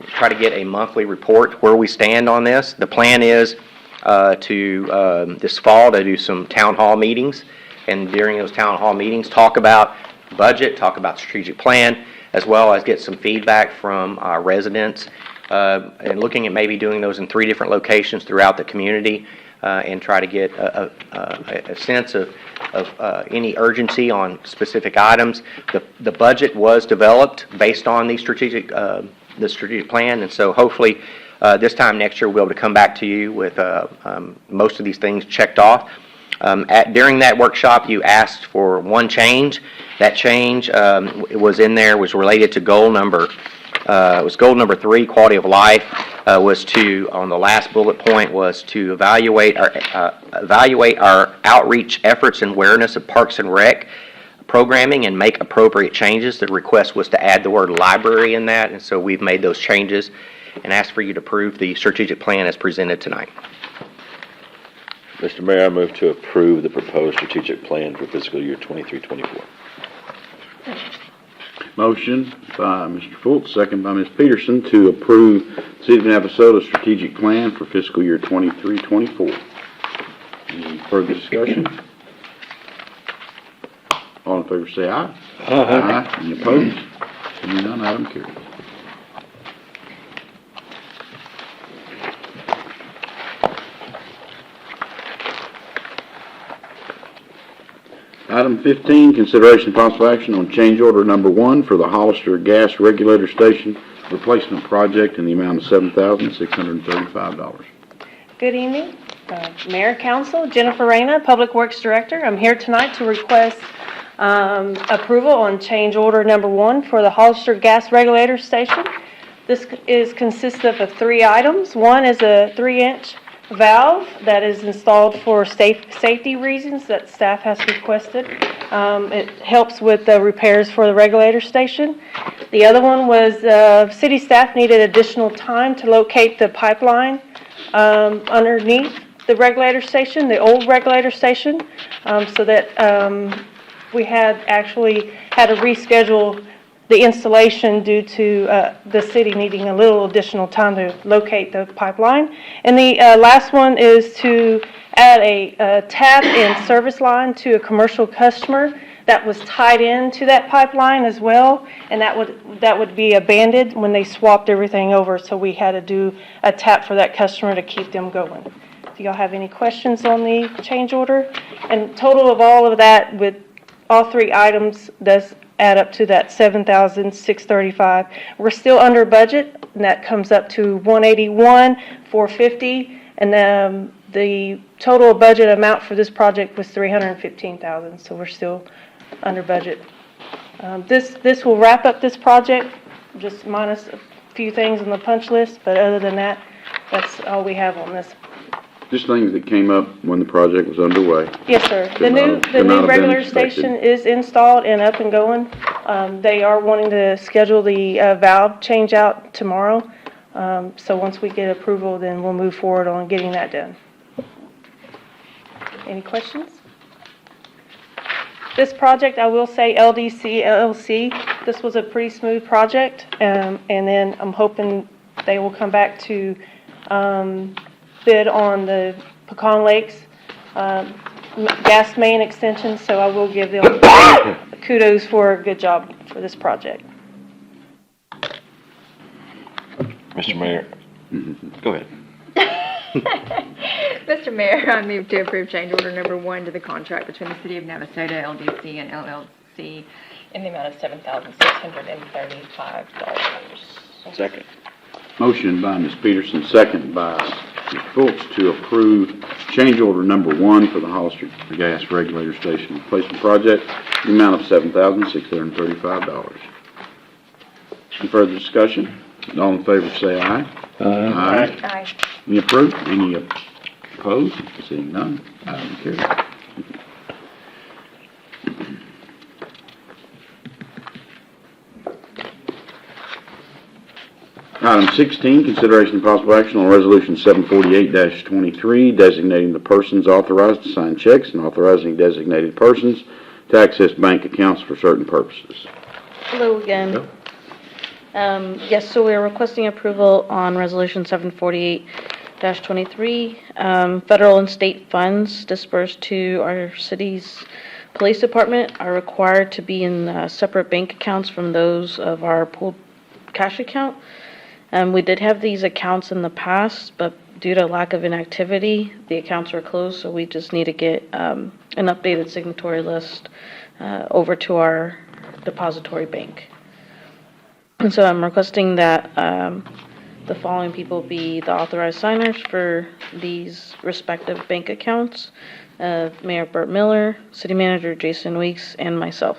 S5: try to get a monthly report where we stand on this. The plan is this fall to do some town hall meetings, and during those town hall meetings talk about budget, talk about strategic plan, as well as get some feedback from our residents, and looking at maybe doing those in 3 different locations throughout the community, and try to get a sense of any urgency on specific items. The budget was developed based on the strategic plan, and so hopefully this time next year we'll be able to come back to you with most of these things checked off. During that workshop, you asked for one change. That change was related to goal number. It was goal number 3, quality of life. Was to, on the last bullet point, was to evaluate our outreach efforts and awareness of Parks and Rec programming and make appropriate changes. The request was to add the word library in that, and so we've made those changes and asked for you to approve the strategic plan as presented tonight.
S8: Mr. Mayor, I move to approve the proposed strategic plan for fiscal year 23-24.
S1: Motion by Mr. Fultz, second by Ms. Peterson to approve City of Navasota strategic plan for fiscal year 23-24. Any further discussion? All in favor say aye. Aye. Any opposed? Seeing none, item carries. Item 15, consideration and possible action on change order number 1 for the Hollister Gas Regulator Station replacement project in the amount of $7,635.
S15: Good evening, Mayor, Council, Jennifer Reyna, Public Works Director. I'm here tonight to request approval on change order number 1 for the Hollister Gas Regulator Station. This consists of 3 items. One is a 3-inch valve that is installed for safety reasons that staff has requested. It helps with the repairs for the regulator station. The other one was city staff needed additional time to locate the pipeline underneath the regulator station, the old regulator station, so that we had to reschedule the installation due to the city needing a little additional time to locate the pipeline. And the last one is to add a tap and service line to a commercial customer that was tied into that pipeline as well, and that would be abandoned when they swapped everything over, so we had to do a tap for that customer to keep them going. Do y'all have any questions on the change order? And total of all of that with all three items does add up to that $7,635. We're still under budget, and that comes up to $181,450, and then the total budget amount for this project was $315,000, so we're still under budget. This will wrap up this project, just minus a few things on the punch list, but other than that, that's all we have on this.
S1: Just things that came up when the project was underway.
S15: Yes, sir.
S1: Could not have been
S15: regular
S1: expected.
S15: station is installed and up and going. They are wanting to schedule the valve change out tomorrow. So once we get approval, then we'll move forward on getting that done. Any questions? This project, I will say LDC LLC, this was a pretty smooth project. And then I'm hoping they will come back to bid on the Pecan Lakes gas main extension, so I will give them kudos for a good job for this project.
S8: Mr. Mayor, go ahead.
S3: Mr. Mayor, I move to approve change order number 1 to the contract between the City of Navasota, LDC, and LLC in the amount of $7,635.
S8: Second.
S1: Motion by Ms. Peterson, second by Ms. Fultz to approve change order number 1 for the Hollister Gas Regulator Station Replacement Project, the amount of $7,635. Any further discussion? All in favor say aye. Aye.
S3: Aye.
S1: Any approved? Any opposed? Seeing none, item carried. Item 16, consideration and possible action on Resolution 748-23, designating the persons authorized to sign checks and authorizing designated persons to access bank accounts for certain purposes.
S11: Hello again. Yes, so we're requesting approval on Resolution 748-23. Federal and state funds dispersed to our city's police department are required to be in separate bank accounts from those of our pooled cash account. We did have these accounts in the past, but due to lack of inactivity, the accounts are closed, so we just need to get an updated signatory list over to our depository bank. And so I'm requesting that the following people be the authorized signers for these respective bank accounts: Mayor Burt Miller, City Manager Jason Weeks, and myself.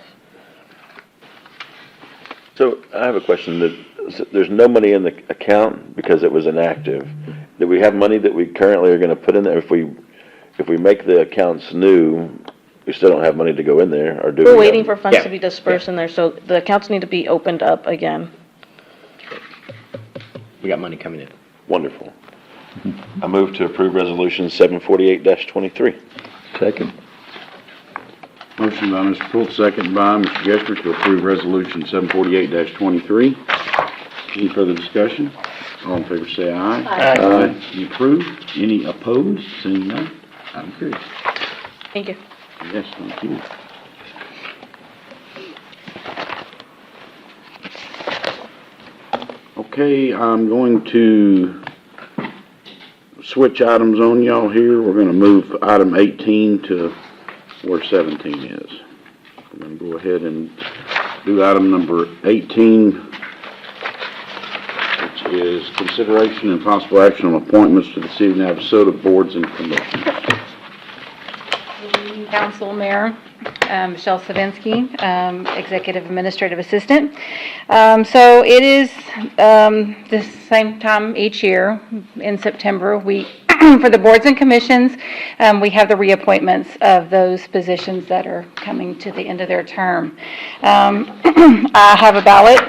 S8: So I have a question. There's no money in the account because it was inactive. Do we have money that we currently are going to put in there? If we make the accounts new, we still don't have money to go in there, or do we?
S11: We're waiting for funds to be dispersed in there, so the accounts need to be opened up again.
S5: We got money coming in.
S8: Wonderful. I move to approve Resolution 748-23.
S13: Second.
S1: Motion by Mr. Fultz, second by Mr. Gessner to approve Resolution 748-23. Any further discussion? All in favor say aye. Aye. Any approved? Any opposed? Seeing none, item carried.
S11: Thank you.
S1: Yes, thank you. Okay, I'm going to switch items on y'all here. We're going to move item 18 to where 17 is. We're going to go ahead and do item number 18, which is consideration and possible action on appointments to the City of Navasota boards and commissions.
S16: Council, Mayor, Michelle Savinsky, Executive Administrative Assistant. So it is the same time each year in September. We, for the boards and commissions, we have the reappointments of those positions that are coming to the end of their term. I have a ballot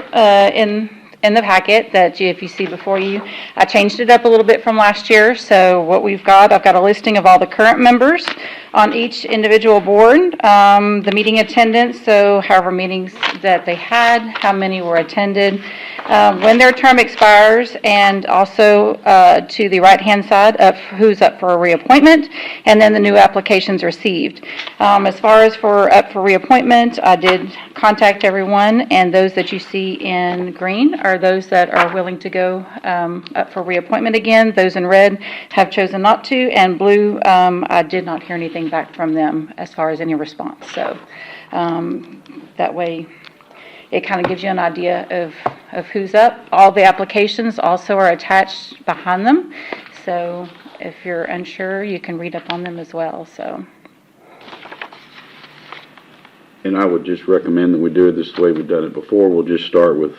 S16: in the packet that if you see before you. I changed it up a little bit from last year. So what we've got, I've got a listing of all the current members on each individual board, the meeting attendance, so however meetings that they had, how many were attended, when their term expires, and also to the right-hand side of who's up for a reappointment, and then the new applications received. As far as up for reappointment, I did contact everyone, and those that you see in green are are those that are willing to go up for reappointment again. Those in red have chosen not to, and blue, I did not hear anything back from them as far as any response. So that way, it kind of gives you an idea of who's up. All the applications also are attached behind them. So if you're unsure, you can read up on them as well, so.
S1: And I would just recommend that we do it this way we've done it before. We'll just start with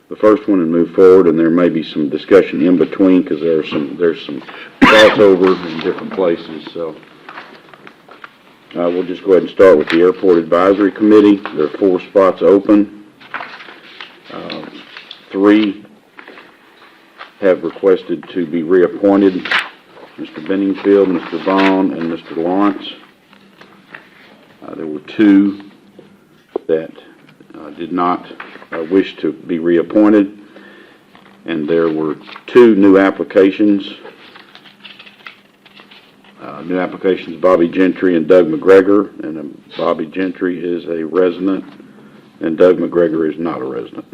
S1: the first one and move forward, and there may be some discussion in between because there's some crossover in different places, so. We'll just go ahead and start with the Airport Advisory Committee. There are 4 spots open. 3 have requested to be reappointed, Mr. Benningfield, Mr. Vaughn, and Mr. Lawrence. There were 2 that did not wish to be reappointed, and there were 2 new applications. New applications, Bobby Gentry and Doug McGregor, and Bobby Gentry is a resident, and Doug McGregor is not a resident.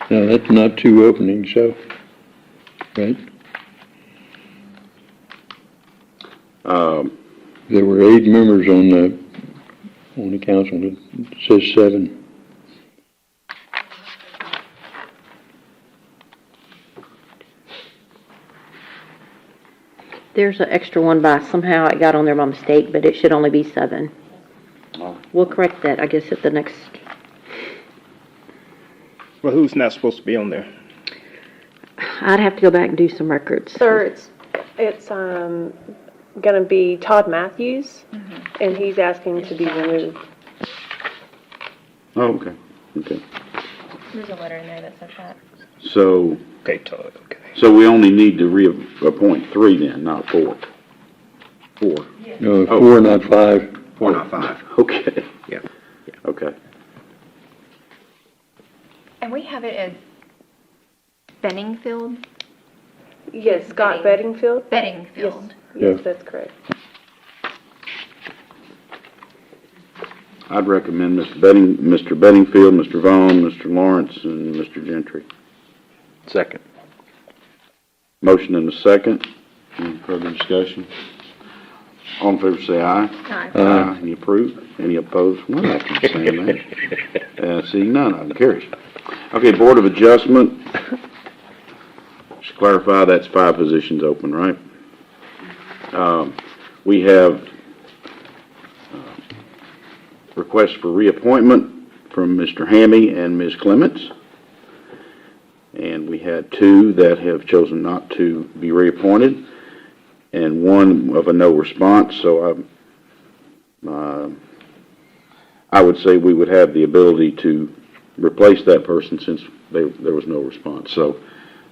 S13: Now, that's not 2 openings, so, right? There were 8 members on the council. It says 7.
S17: There's an extra one by, somehow it got on there by mistake, but it should only be 7.
S1: Oh.
S17: We'll correct that, I guess, at the next.
S9: Well, who's not supposed to be on there?
S17: I'd have to go back and do some records.
S15: Sir, it's gonna be Todd Matthews, and he's asking to be removed.
S1: Oh, okay, okay.
S3: There's a letter in there that says that.
S1: So,
S9: Okay, Todd, okay.
S1: so we only need to reappoint 3 then, not 4? 4.
S13: No,
S1: Oh.
S13: 4, not 5.
S8: 4, not 5.
S1: Okay.
S8: Yeah.
S1: Okay.
S3: And we have it as Benningfield?
S15: Yes, Scott Bedingfield?
S3: Bedingfield.
S15: Yes,
S13: Yeah.
S15: that's correct.
S1: I'd recommend Mr. Bedingfield, Mr. Vaughn, Mr. Lawrence, and Mr. Gentry.
S8: Second.
S1: Motion and a second. Any further discussion? All in favor say aye.
S3: Aye.
S1: Any approved? Any opposed? Well, I keep saying that. Seeing none, item carries. Okay, Board of Adjustment. Just clarify, that's 5 positions open, right? We have requests for reappointment from Mr. Hammy and Ms. Clements. And we had 2 that have chosen not to be reappointed, and 1 of a no response, so I would say we would have the ability to replace that person since there was no response. So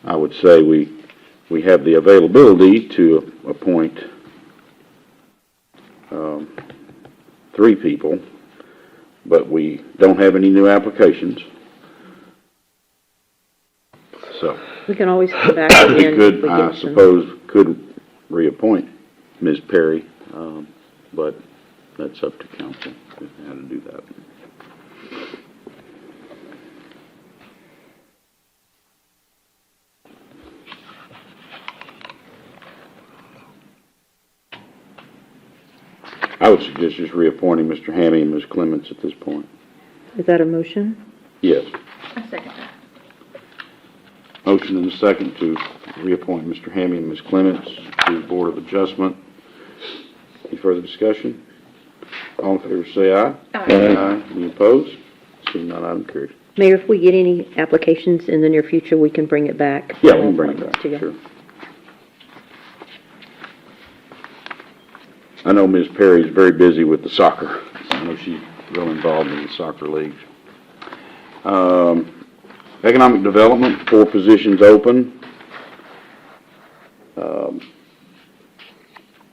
S1: I would say we have the availability to appoint 3 people, but we don't have any new applications. So
S17: We can always come back
S1: we
S17: again. if
S1: could,
S17: we
S1: I
S17: get some.
S1: suppose, could reappoint Ms. Perry, but that's up to council how to do that. I would suggest just reappointing Mr. Hammy and Ms. Clements at this point.
S17: Is that a motion?
S1: Yes.
S3: I second that.
S1: Motion and a second to reappoint Mr. Hammy and Ms. Clements to the Board of Adjustment. Any further discussion? All in favor say aye.
S3: Aye.
S1: Any opposed? Seeing none, item carries.
S17: Mayor, if we get any applications in the near future, we can bring it back.
S1: Yeah, we can bring it back,
S17: To you.
S1: sure. I know Ms. Perry is very busy with the soccer. I know she's real involved in the soccer leagues. Economic Development, 4 positions open.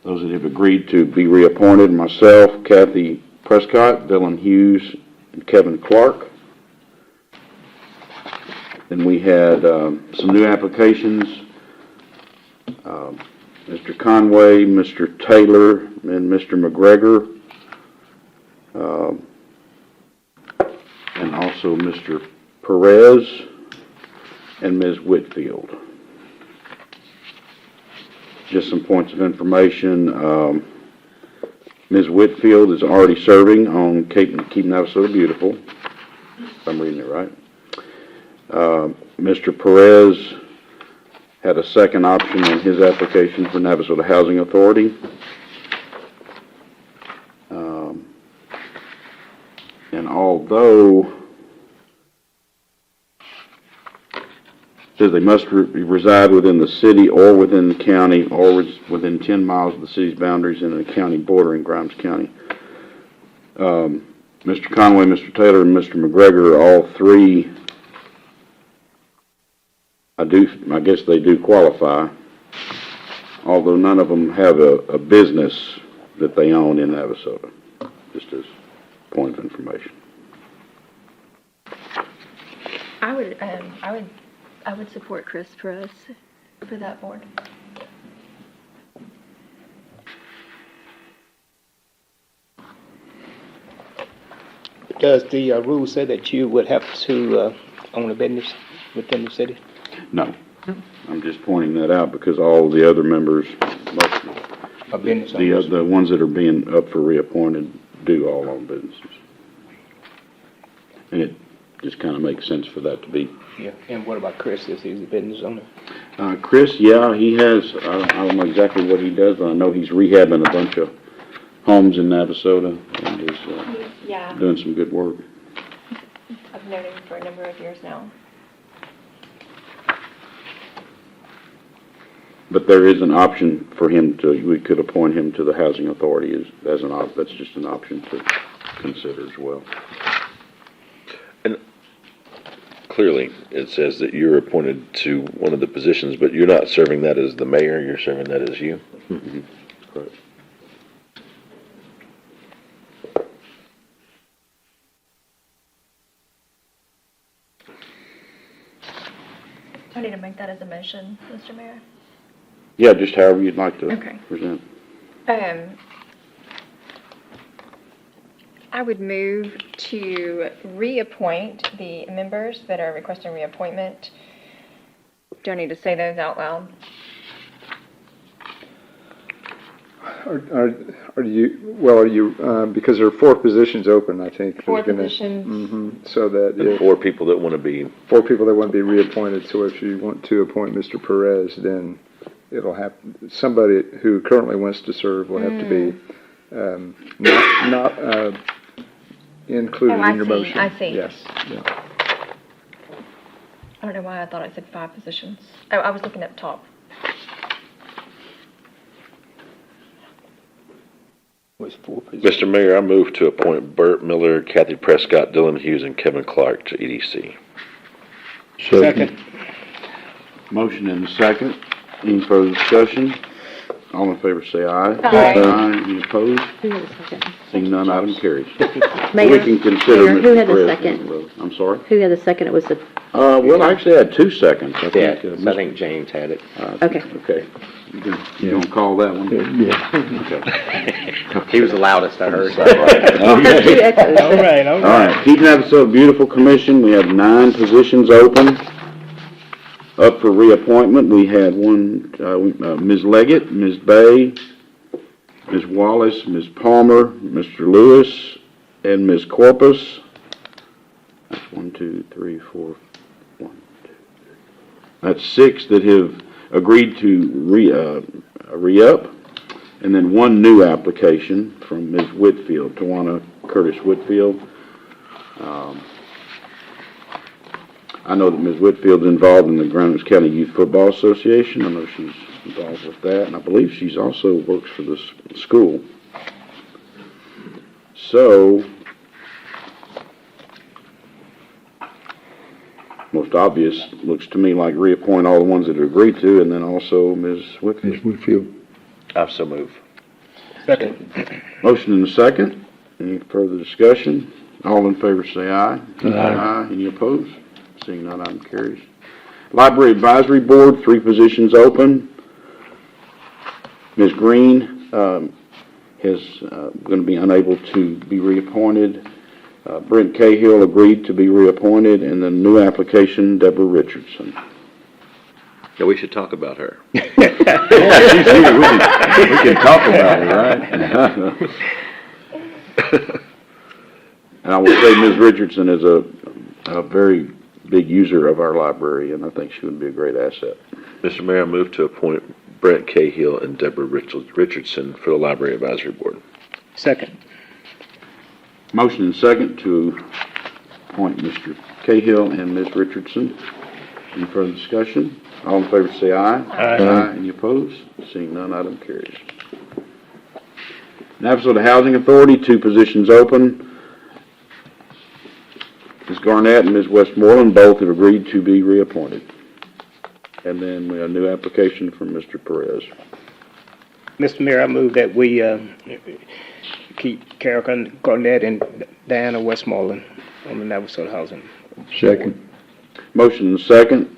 S1: Those that have agreed to be reappointed, myself, Kathy Prescott, Dylan Hughes, and Kevin Clark. Then we had some new applications. Mr. Conway, Mr. Taylor, and Mr. McGregor. also Mr. Perez and Ms. Whitfield. Just some points of information. Ms. Whitfield is already serving on Keep Navasota Beautiful, if I'm reading it right. Mr. Perez had a second option on his application for Navasota Housing Authority. And although it says they must reside within the city or within the county or within 10 miles of the city's boundaries in a county bordering Grimes County. Mr. Conway, Mr. Taylor, and Mr. McGregor are all three, I guess they do qualify, although none of them have a business that they own in Navasota, just as a point of information.
S3: I would support Chris Perez for that board.
S9: Does the rule say that you would have to own a business within the city?
S1: No. I'm just pointing that out because all the other members,
S9: A business owner?
S1: the ones that are being up for reappointed do all own businesses. And it just kind of makes sense for that to be.
S9: Yeah, and what about Chris? Is he a business owner?
S1: Chris, yeah, he has, I don't know exactly what he does, but I know he's rehabbing a bunch of homes in Navasota and is
S3: Yeah,
S1: doing some good work.
S3: I've known him for a number of years now.
S1: But there is an option for him we could appoint him to the Housing Authority that's just an option to consider as well.
S8: Clearly, it says that you're appointed to one of the positions, but you're not serving that as the mayor, you're serving that as you.
S1: Mm-hmm. Correct.
S3: Do I need to make that as a motion, Mr. Mayor?
S1: Yeah, just however you'd like to
S3: Okay.
S1: present.
S3: I would move to reappoint the members that are requesting reappointment. Do I need to say those out loud?
S12: Are you, because there are 4 positions open, I think.
S3: Four positions.
S12: So that
S8: The
S12: if
S8: 4 people that want to be,
S12: 4 people that want to be reappointed, so if you want to appoint Mr. Perez, then it'll have, somebody who currently wants to serve will have to be, not included
S3: Oh, I
S12: in your
S3: see,
S12: motion.
S3: I see.
S12: Yes, yeah.
S3: I don't know why I thought I said 5 positions. Oh, I was looking up top.
S12: Was 4 positions.
S8: Mr. Mayor, I move to appoint Burt Miller, Kathy Prescott, Dylan Hughes, and Kevin Clark to EDC.
S9: Second.
S1: Motion and a second. Any further discussion? All in favor say aye.
S3: Aye.
S1: Any opposed?
S17: Who had a second?
S1: Seeing none, item carries.
S17: Mayor,
S1: We can consider
S17: Mayor, who
S1: Mr.
S17: had the
S1: Perez
S17: second?
S1: on the road. I'm sorry?
S17: Who had the second? It was the,
S1: Well, I actually had 2 seconds. I think,
S5: I think James had it.
S17: okay.
S1: Okay. You gonna call that one?
S13: Yeah.
S1: Okay.
S5: He was the loudest I heard.
S17: Two
S1: Okay.
S17: echoes.
S9: All right, all
S1: All
S9: right.
S1: right, Keep Navasota Beautiful Commission, we have 9 positions open. Up for reappointment, we had one, Ms. Leggett, Ms. Bay, Ms. Wallace, Ms. Palmer, Mr. Lewis, and Ms. Corpus. That's 1, 2, 3, 4, 1, 2. That's 6 that have agreed to re-up, and then 1 new application from Ms. Whitfield, Tawana Curtis Whitfield. I know that Ms. Whitfield's involved in the Grimes County Youth Football Association. I know she's involved with that, and I believe she's also works for the school. So, most obvious, looks to me like reappoint all the ones that agreed to, and then also Ms. Whitfield.
S13: Ms. Whitfield.
S5: I so move.
S9: Second.
S1: Motion and a second. Any further discussion? All in favor say aye.
S13: Aye.
S1: Any opposed? Seeing none, item carries. Library Advisory Board, 3 positions open. Ms. Green is going to be unable to be reappointed. Brent Cahill agreed to be reappointed, and the new application, Deborah Richardson.
S8: Yeah, we should talk about her. Yeah, she's here. We can talk about her, right? And I will say Ms. Richardson is a very big user of our library, and I think she would be a great asset. Mr. Mayor, I move to appoint Brent Cahill and Deborah Richardson for the Library Advisory Board.
S9: Second.
S1: Motion and second to appoint Mr. Cahill and Ms. Richardson. Any further discussion? All in favor say aye.
S9: Aye.
S1: Any opposed? Seeing none, item carries. Navasota Housing Authority, 2 positions open. Ms. Garnett and Ms. Westmoreland both have agreed to be reappointed. And then we have a new application from Mr. Perez.
S9: Mr. Mayor, I move that we keep Carol Garnett and Diana Westmoreland on the Navasota Housing.
S13: Second.
S1: Motion and second.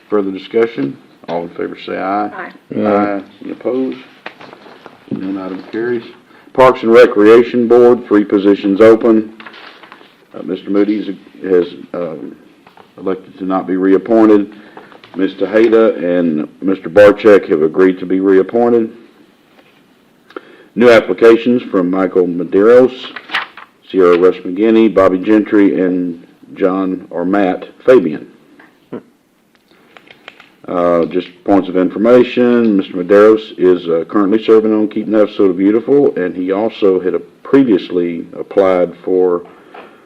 S1: Further discussion? All in favor say aye.
S13: Aye.
S1: Any opposed? None, item carries. Parks and Recreation Board, 3 positions open. Mr. Moody's has elected to not be reappointed. Ms. Tejeda and Mr. Barcheck have agreed to be reappointed. New applications from Michael Medeiros, Sierra Rush McGinney, Bobby Gentry, and Matt Fabian. Just points of information, Mr. Medeiros is currently serving on Keep Navasota Beautiful, and he also had previously applied for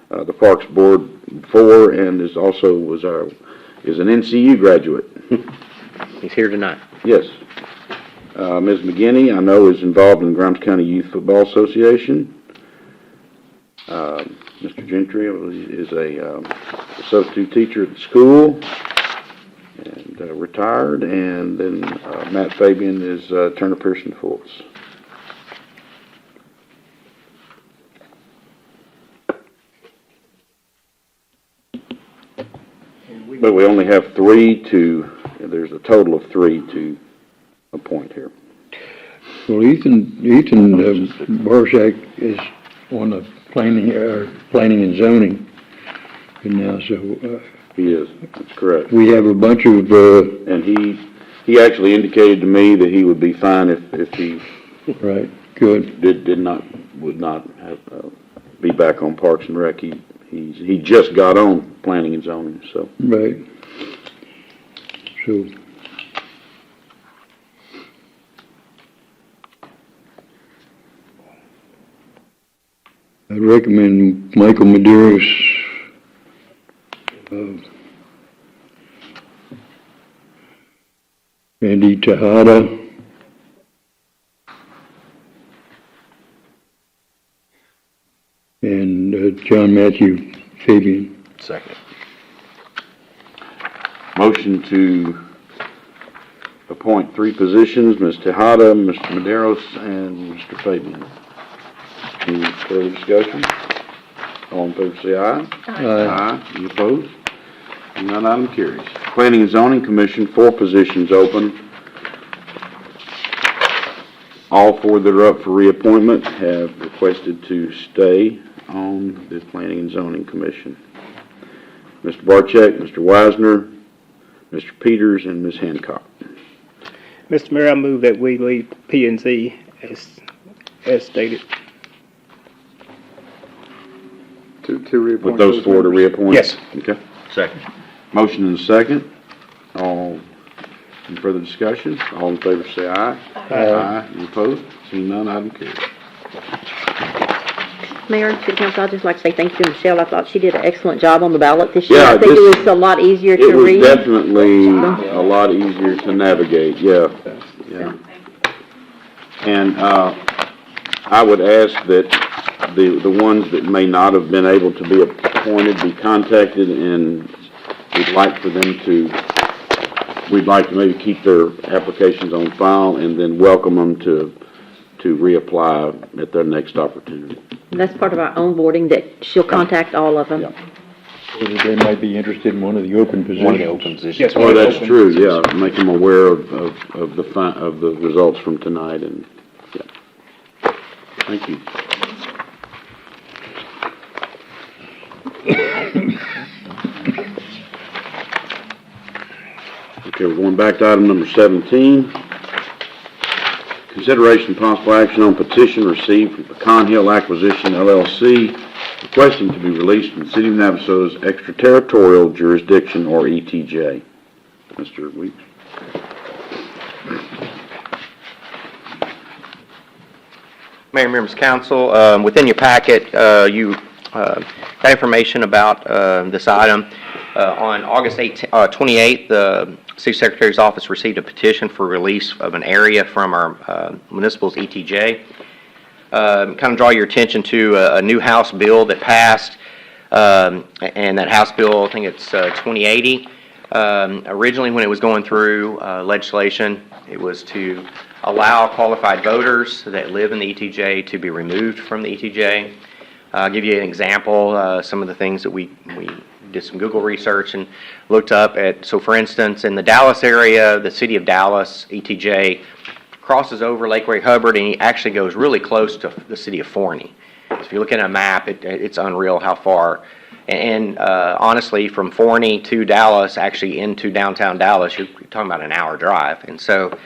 S1: the Parks Board before, and is an NCU graduate.
S5: He's here tonight.
S1: Yes. Ms. McGinney, I know, is involved in the Grimes County Youth Football Association. Mr. Gentry is a substitute teacher at the school, and retired, and then Matt Fabian is Turner Pearson Fultz. But we only have 3 there's a total of 3 to appoint here.
S13: Well, Ethan Barshak is on the planning and zoning. And now, so,
S1: He is, that's correct.
S13: we have a bunch of,
S1: And he actually indicated to me that he would be fine if he
S13: right, good.
S1: would not have, be back on Parks and Rec. He just got on planning and zoning, so.
S13: Right. So, I'd recommend Michael Medeiros, Randy Tejada, and John Matthew Fabian.
S8: Second.
S1: Motion to appoint 3 positions, Ms. Tejada, Mr. Medeiros, and Mr. Fabian. Any further discussion? All in favor say aye. Aye. Any opposed? None, item carries. Planning and Zoning Commission, 4 positions open. All 4 that are up for reappointment have requested to stay on the Planning and Zoning Commission. Mr. Barcheck, Mr. Wisner, Mr. Peters, and Ms. Hancock.
S9: Mr. Mayor, I move that we leave P and Z as stated.
S12: To reappoint.
S1: With those 4 to reappoint?
S9: Yes.
S1: Okay.
S8: Second.
S1: Motion and a second. All, any further discussion? All in favor say aye. Aye. Any opposed? Seeing none, item carries.
S17: Mayor, City Council, I'd just like to say thank you to Michelle. I thought she did an excellent job on the ballot this year.
S1: Yeah,
S17: I think it was a lot easier
S1: It
S17: to
S1: was
S17: read.
S1: definitely a lot easier to navigate, yeah. And, I would ask that the ones that may not have been able to be appointed be contacted, and we'd like to maybe keep their applications on file and then welcome them to reapply at their next opportunity.
S17: And that's part of our onboarding, that she'll contact all of them.
S1: Yeah.
S13: They might be interested in one of the open positions.
S5: One of the open positions.
S9: Yes,
S1: Oh, that's true, yeah, make them aware of the results from tonight, and, yeah. Thank you. Okay, we're going back to item number 17. Consideration and possible action on petition received from Pecan Hill Acquisition LLC requesting to be released from the City of Navasota's extraterritorial jurisdiction, or ETJ. Mr. Weeks.
S5: Mayor, members of council, within your packet, you got information about this item. On August 28th, the City Secretary's office received a petition for release of an area from our municipal's ETJ. Kind of draw your attention to a new House bill that passed, and that House bill, I think it's 2080. Originally, when it was going through legislation, it was to allow qualified voters that live in the ETJ to be removed from the ETJ. I'll give you an example, some of the things that we did some Google research and looked up at. So for instance, in the Dallas area, the City of Dallas, ETJ, crosses over Lake Ray Hubbard and he actually goes really close to the city of Forney. So if you look at a map, it's unreal how far. And honestly, from Forney to Dallas, actually into downtown Dallas, you're talking about an hour drive. And so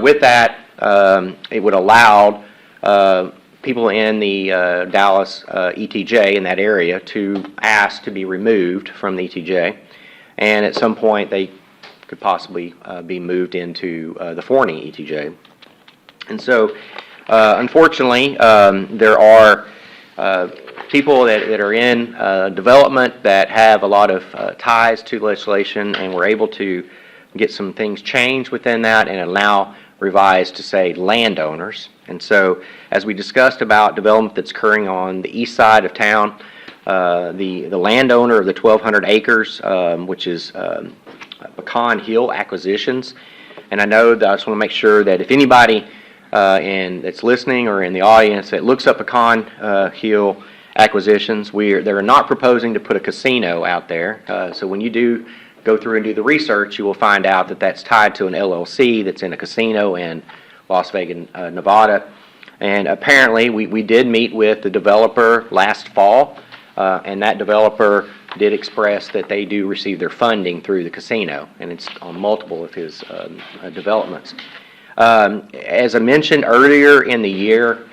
S5: with that, it would allow people in the Dallas ETJ in that area to ask to be removed from the ETJ. And at some point, they could possibly be moved into the Forney ETJ. And so, unfortunately, there are people that are in development that have a lot of ties to legislation, and we're able to get some things changed within that and allow revised to say landowners. And so, as we discussed about development that's occurring on the east side of town, the landowner of the 1,200 acres, which is Pecan Hill Acquisitions, and I know that I just want to make sure that if anybody that's listening or in the audience that looks up Pecan Hill Acquisitions, they're not proposing to put a casino out there. So when you do go through and do the research, you will find out that that's tied to an LLC that's in a casino in Las Vegas, Nevada. And apparently, we did meet with the developer last fall, and that developer did express that they do receive their funding through the casino, and it's on multiple of his developments. As I mentioned earlier in the year,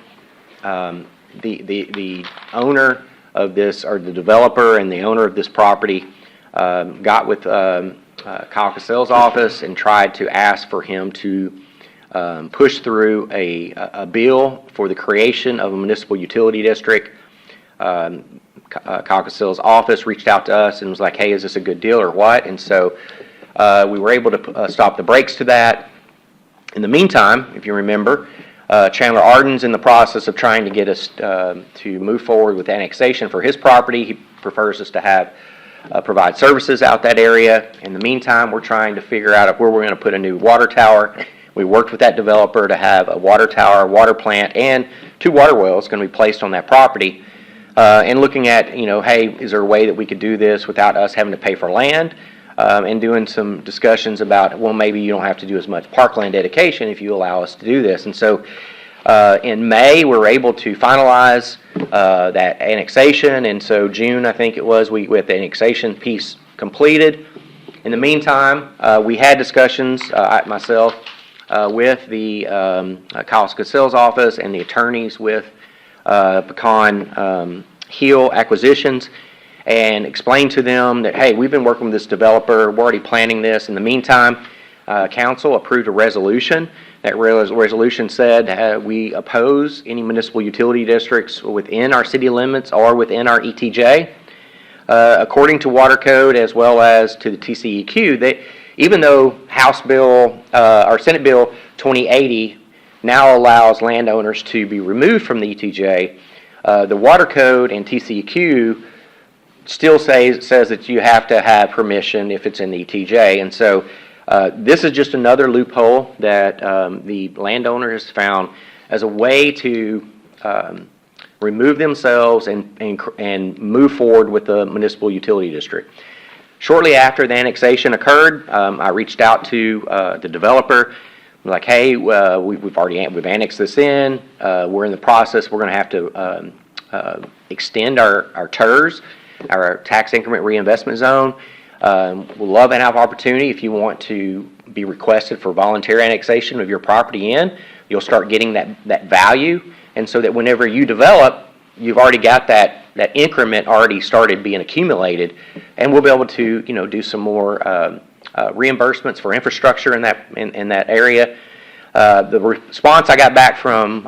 S5: the owner of this, or the developer and the owner of this property, got with Kyle Cassell's office and tried to ask for him to push through a bill for the creation of a municipal utility district. Kyle Cassell's office reached out to us and was like, hey, is this a good deal or what? And so we were able to stop the brakes to that. In the meantime, if you remember, Chandler Arden's in the process of trying to get us to move forward with annexation for his property. He prefers us to have provide services out that area. In the meantime, we're trying to figure out where we're going to put a new water tower. We worked with that developer to have a water tower, water plant, and 2 water wells going to be placed on that property. And looking at, hey, is there a way that we could do this without us having to pay for land? And doing some discussions about, well, maybe you don't have to do as much parkland dedication if you allow us to do this. And so in May, we were able to finalize that annexation. And so June, I think it was, we had the annexation piece completed. In the meantime, we had discussions, myself, with the Kyle Cassell's office and the attorneys with Pecan Hill Acquisitions, and explained to them that, hey, we've been working with this developer, we're already planning this. In the meantime, council approved a resolution. That resolution said we oppose any municipal utility districts within our city limits or within our ETJ. According to Water Code as well as to the TCEQ, even though House Bill or Senate Bill 2080 now allows landowners to be removed from the ETJ, the Water Code and TCEQ still says that you have to have permission if it's in the ETJ. And so this is just another loophole that the landowner has found as a way to remove themselves and move forward with the municipal utility district. Shortly after the annexation occurred, I reached out to the developer. I'm like, hey, we've annexed this in. We're in the process. We're going to have to extend our TERS, our tax increment reinvestment zone. We'll love and have opportunity if you want to be requested for voluntary annexation of your property in. You'll start getting that value, and so that whenever you develop, you've already got that increment already started being accumulated, and we'll be able to, do some more reimbursements for infrastructure in that area. The response I got back from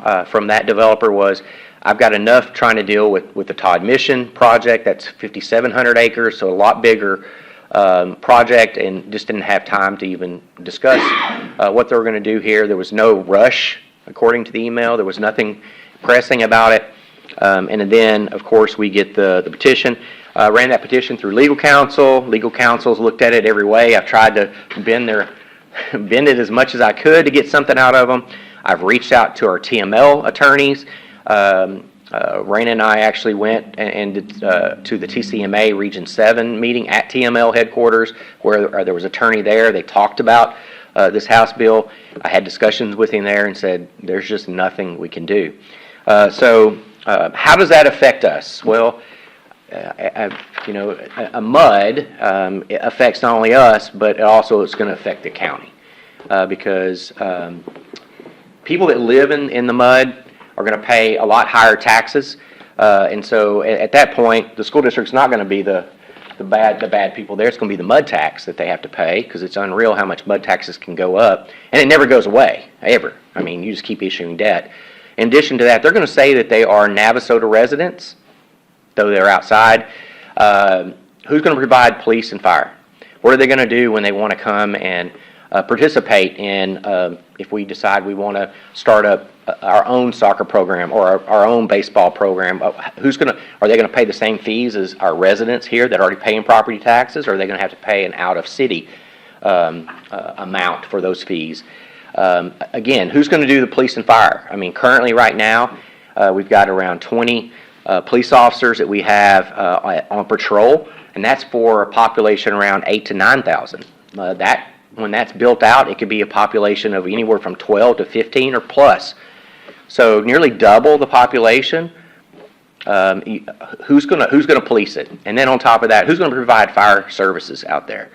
S5: that developer was, I've got enough trying to deal with the Todd Mission project. That's 5,700 acres, so a lot bigger project, and just didn't have time to even discuss what they were going to do here. There was no rush, according to the email. There was nothing pressing about it. And then, of course, we get the petition. Ran that petition through legal counsel. Legal counsel's looked at it every way. I've tried to bend it as much as I could to get something out of them. I've reached out to our TML attorneys. Raina and I actually went to the TCMA Region 7 meeting at TML headquarters, where there was an attorney there. They talked about this House bill. I had discussions with him there and said, there's just nothing we can do. So how does that affect us? Well, a mud it affects not only us, but it also is going to affect the county, because people that live in the mud are going to pay a lot higher taxes, and so at that point, the school district's not going to be the bad people there. It's going to be the mud tax that they have to pay, because it's unreal how much mud taxes can go up, and it never goes away ever. I mean, you just keep issuing debt. In addition to that, they're going to say that they are Navasota residents, though they're outside. Who's going to provide police and fire? What are they going to do when they want to come and participate in, if we decide we want to start up our own soccer program or our own baseball program? Are they going to pay the same fees as our residents here that are already paying property taxes, or are they going to have to pay an out-of-city amount for those fees? Again, who's going to do the police and fire? I mean, currently right now, we've got around 20 police officers that we have on patrol, and that's for a population around 8,000 to 9,000. When that's built out, it could be a population of anywhere from 12 to 15 or plus. So nearly double the population. Who's going to police it? And then on top of that, who's going to provide fire services out there?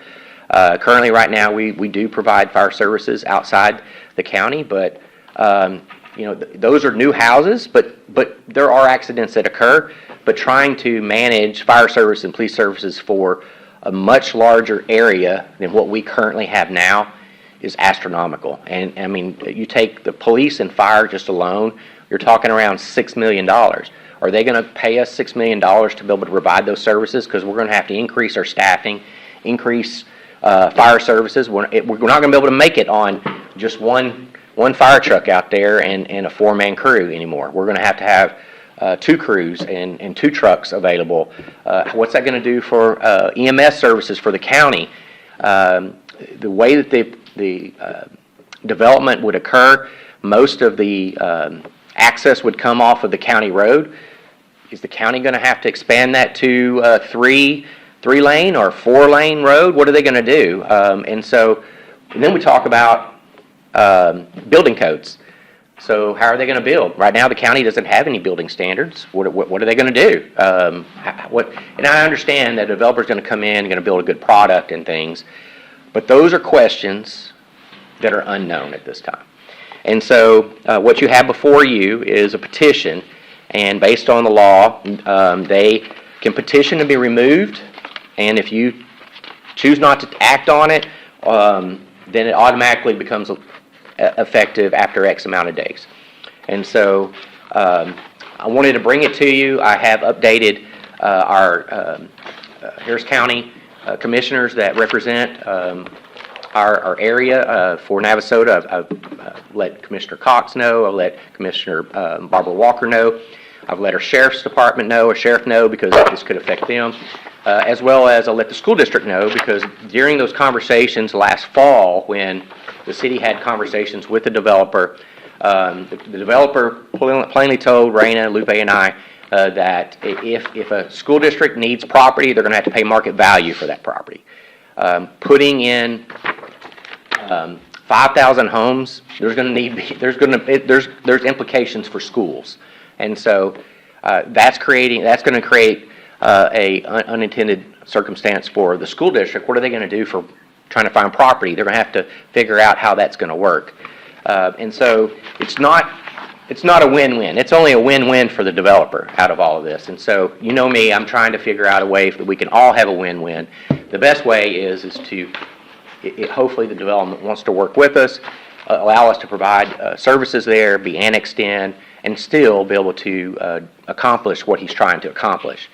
S5: Currently, right now, we do provide fire services outside the county, but those are new houses, but there are accidents that occur. But trying to manage fire service and police services for a much larger area than what we currently have now is astronomical. And I mean, you take the police and fire just alone, you're talking around $6 million. Are they going to pay us $6 million to be able to provide those services? Because we're going to have to increase our staffing, increase fire services. We're not going to be able to make it on just one fire truck out there and a four-man crew anymore. We're going to have 2 crews and 2 trucks available. What's that going to do for EMS services for the county? The way that the development would occur, most of the access would come off of the county road. Is the county going to have to expand that to 3-lane or 4-lane road? What are they going to do? And then we talk about building codes. So how are they going to build? Right now, the county doesn't have any building standards. What are they going to do? And I understand that a developer's going to come in and going to build a good product and things, but those are questions that are unknown at this time. And so what you have before you is a petition, and based on the law, they can petition to be removed, and if you choose not to act on it, then it automatically becomes effective after X amount of days. And so I wanted to bring it to you. I have updated our Harris County commissioners that represent our area for Navasota. I've let Commissioner Cox know. I've let Commissioner Barbara Walker know. I've let our Sheriff's Department know, or Sheriff know, because this could affect them. As well as I'll let the school district know, because during those conversations last fall, when the city had conversations with the developer, the developer plainly told Raina, Lupe, and I that if a school district needs property, they're going to have to pay market value for that property. Putting in 5,000 homes, there's implications for schools, and so that's going to create unintended circumstance for the school district, what are they going to do for trying to find property? They're going to have to figure out how that's going to work. And so it's not a win-win. It's only a win-win for the developer out of all of this. And so, you know me, I'm trying to figure out a way that we can all have a win-win. The best way is to, hopefully the development wants to work with us, allow us to provide services there, be annexed in, and still be able to accomplish what he's trying to accomplish.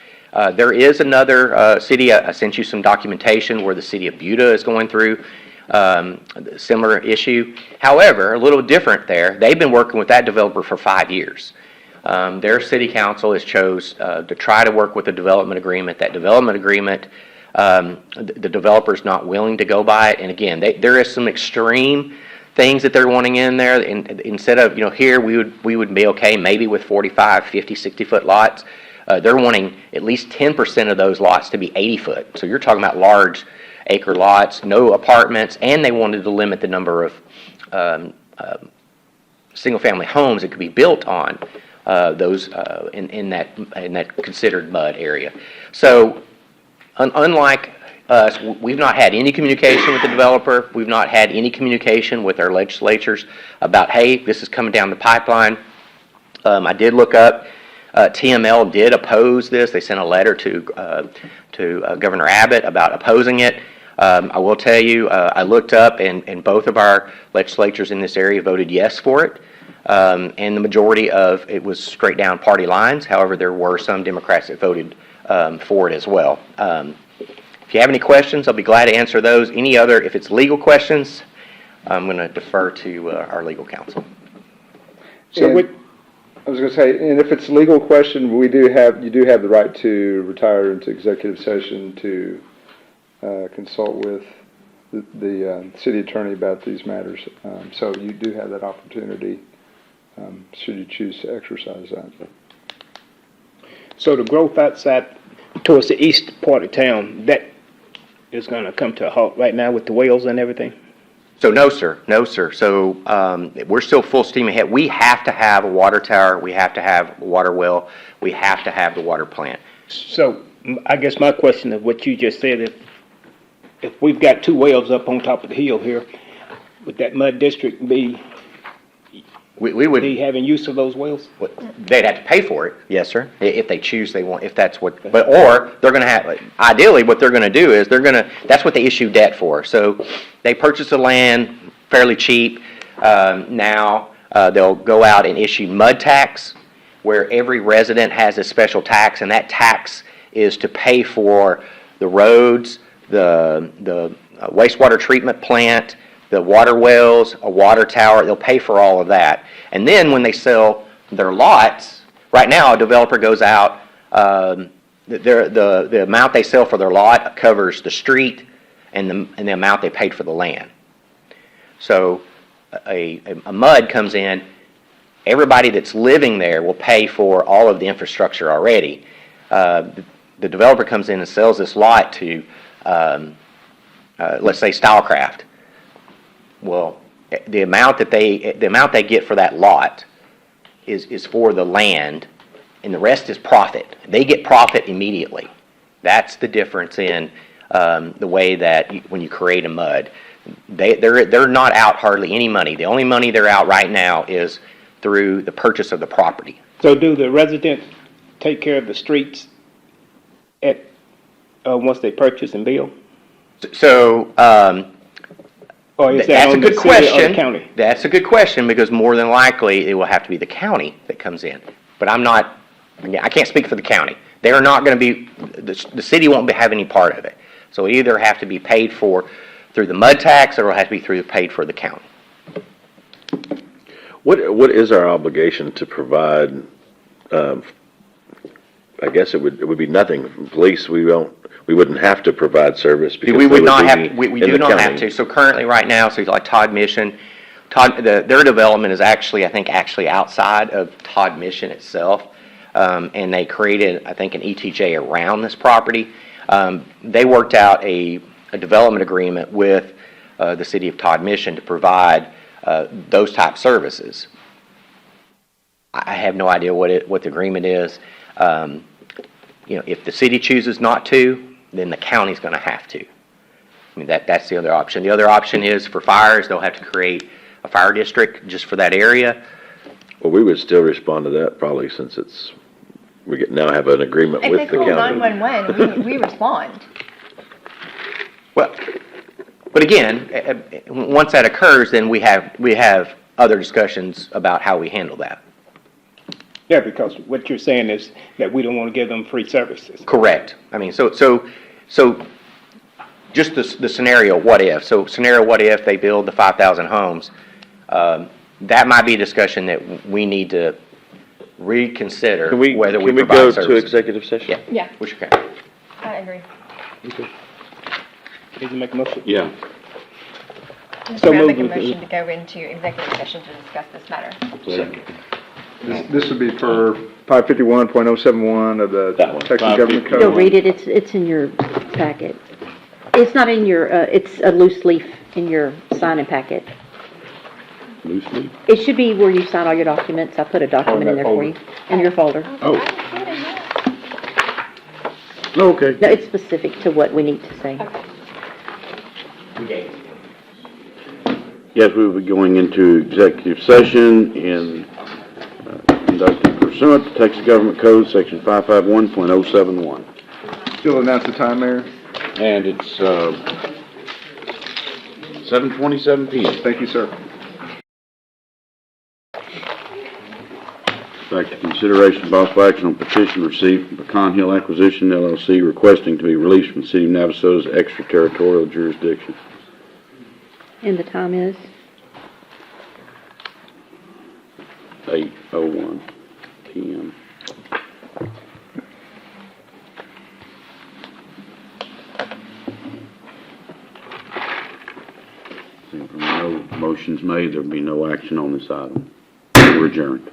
S5: There is another city, I sent you some documentation where the city of Buda is going through a similar issue. However, a little different there, they've been working with that developer for 5 years. Their city council has chose to try to work with a development agreement. That development agreement, the developer's not willing to go by it. And again, there is some extreme things that they're wanting in there. And instead of, here we would be okay maybe with 45, 50, 60-foot lots. They're wanting at least 10% of those lots to be 80 foot. So you're talking about large acre lots, no apartments, and they wanted to limit the number of single-family homes that could be built on those in that considered MUD area. So unlike us, we've not had any communication with the developer. We've not had any communication with our legislatures about, hey, this is coming down the pipeline. I did look up. TML did oppose this. They sent a letter to Governor Abbott about opposing it. I will tell you, I looked up, and both of our legislatures in this area voted yes for it. And the majority of it was straight down party lines. However, there were some Democrats that voted for it as well. If you have any questions, I'll be glad to answer those. Any other, if it's legal questions, I'm going to defer to our legal counsel.
S12: So I was going to say, and if it's a legal question, you do have the right to retire into executive session to consult with the city attorney about these matters. So you do have that opportunity should you choose to exercise that.
S9: So the growth outside towards the east part of town, that is going to come to a halt right now with the wells and everything?
S5: So no, sir. So we're still full steam ahead. We have to have a water tower. We have to have a water well. We have to have the water plant.
S9: So I guess my question is what you just said, if we've got two wells up on top of the hill here, would that MUD district be
S5: we would
S9: be having use of those wells?
S5: They'd have to pay for it, yes, sir. If they choose, they want. If that's what, or they're going to have. Ideally, what they're going to do is that's what they issue debt for. So they purchase the land fairly cheap. Now they'll go out and issue MUD tax, where every resident has a special tax, and that tax is to pay for the roads, the wastewater treatment plant, the water wells, a water tower. They'll pay for all of that. And then when they sell their lots, right now a developer goes out, the amount they sell for their lot covers the street and the amount they paid for the land. So a MUD comes in, everybody that's living there will pay for all of the infrastructure already. The developer comes in and sells this lot to, let's say, Stylecraft. Well, the amount they get for that lot is for the land, and the rest is profit. They get profit immediately. That's the difference in the way that when you create a MUD, they're not out hardly any money. The only money they're out right now is through the purchase of the property.
S9: So do the residents take care of the streets at once they purchase and build?
S5: So.
S9: Or is that
S5: That's a
S9: on the
S5: good
S9: city or the
S5: question.
S9: county?
S5: That's a good question because more than likely it will have to be the county that comes in. But I can't speak for the county. They are not going to be, the city won't have any part of it. So it either have to be paid for through the MUD tax or it'll have to be paid for the county.
S8: What is our obligation to provide? I guess it would be nothing. Police, we wouldn't have to provide service because
S5: We would
S8: they
S5: not
S8: be
S5: have. We
S8: in
S5: do
S8: the
S5: not have
S8: county.
S5: to. So currently, right now, so like Todd Mission, their development is actually outside of Todd Mission itself, and they created an ETJ around this property. They worked out a development agreement with the city of Todd Mission to provide those type services. I have no idea what the agreement is. if the city chooses not to, then the county's gonna have to. I mean, that's the other option. The other option is for fires, they'll have to create a fire district just for that area.
S8: Well, we would still respond to that probably since now have an agreement
S3: If
S8: with
S3: they
S8: the
S3: call
S8: county.
S3: 911, we respond.
S5: Well, but again, once that occurs, then we have other discussions about how we handle that.
S9: Yeah, because what you're saying is that we don't want to give them free services.
S5: Correct. I mean, so just the scenario, what if? So scenario, what if they build the 5,000 homes? That might be a discussion that we need to reconsider whether we provide
S8: go
S5: services.
S8: to executive session?
S3: Yeah,
S5: We should.
S3: I agree.
S9: Need to make a motion?
S1: Yeah.
S3: Mr. Mayor, I make a
S9: moved.
S3: motion to go into executive session to discuss this matter.
S12: This would be for 551.071 of the
S8: That one.
S12: Texas Government Code.
S17: You'll read it, it's in your packet. It's not in your, it's a loose leaf in your sign-in packet.
S1: Loosely?
S17: It should be where you sign all your documents. I put a document in there for you, in your folder.
S1: Oh. Okay.
S17: No, it's specific to what we need to say.
S1: Yes, we will be going into executive session and conducting pursuant to Texas Government Code, Section 551.071.
S12: Still announce the time, Mayor?
S1: And it's 7:27 PM.
S12: Thank you, sir.
S1: Back to consideration of possible action on petition received from Pecan Hill Acquisition LLC requesting to be released from the city of Navasota's extraterritorial jurisdiction.
S17: And the time is?
S1: 8:01 PM. Seeing from no motions made, there'll be no action on this item. We're adjourned.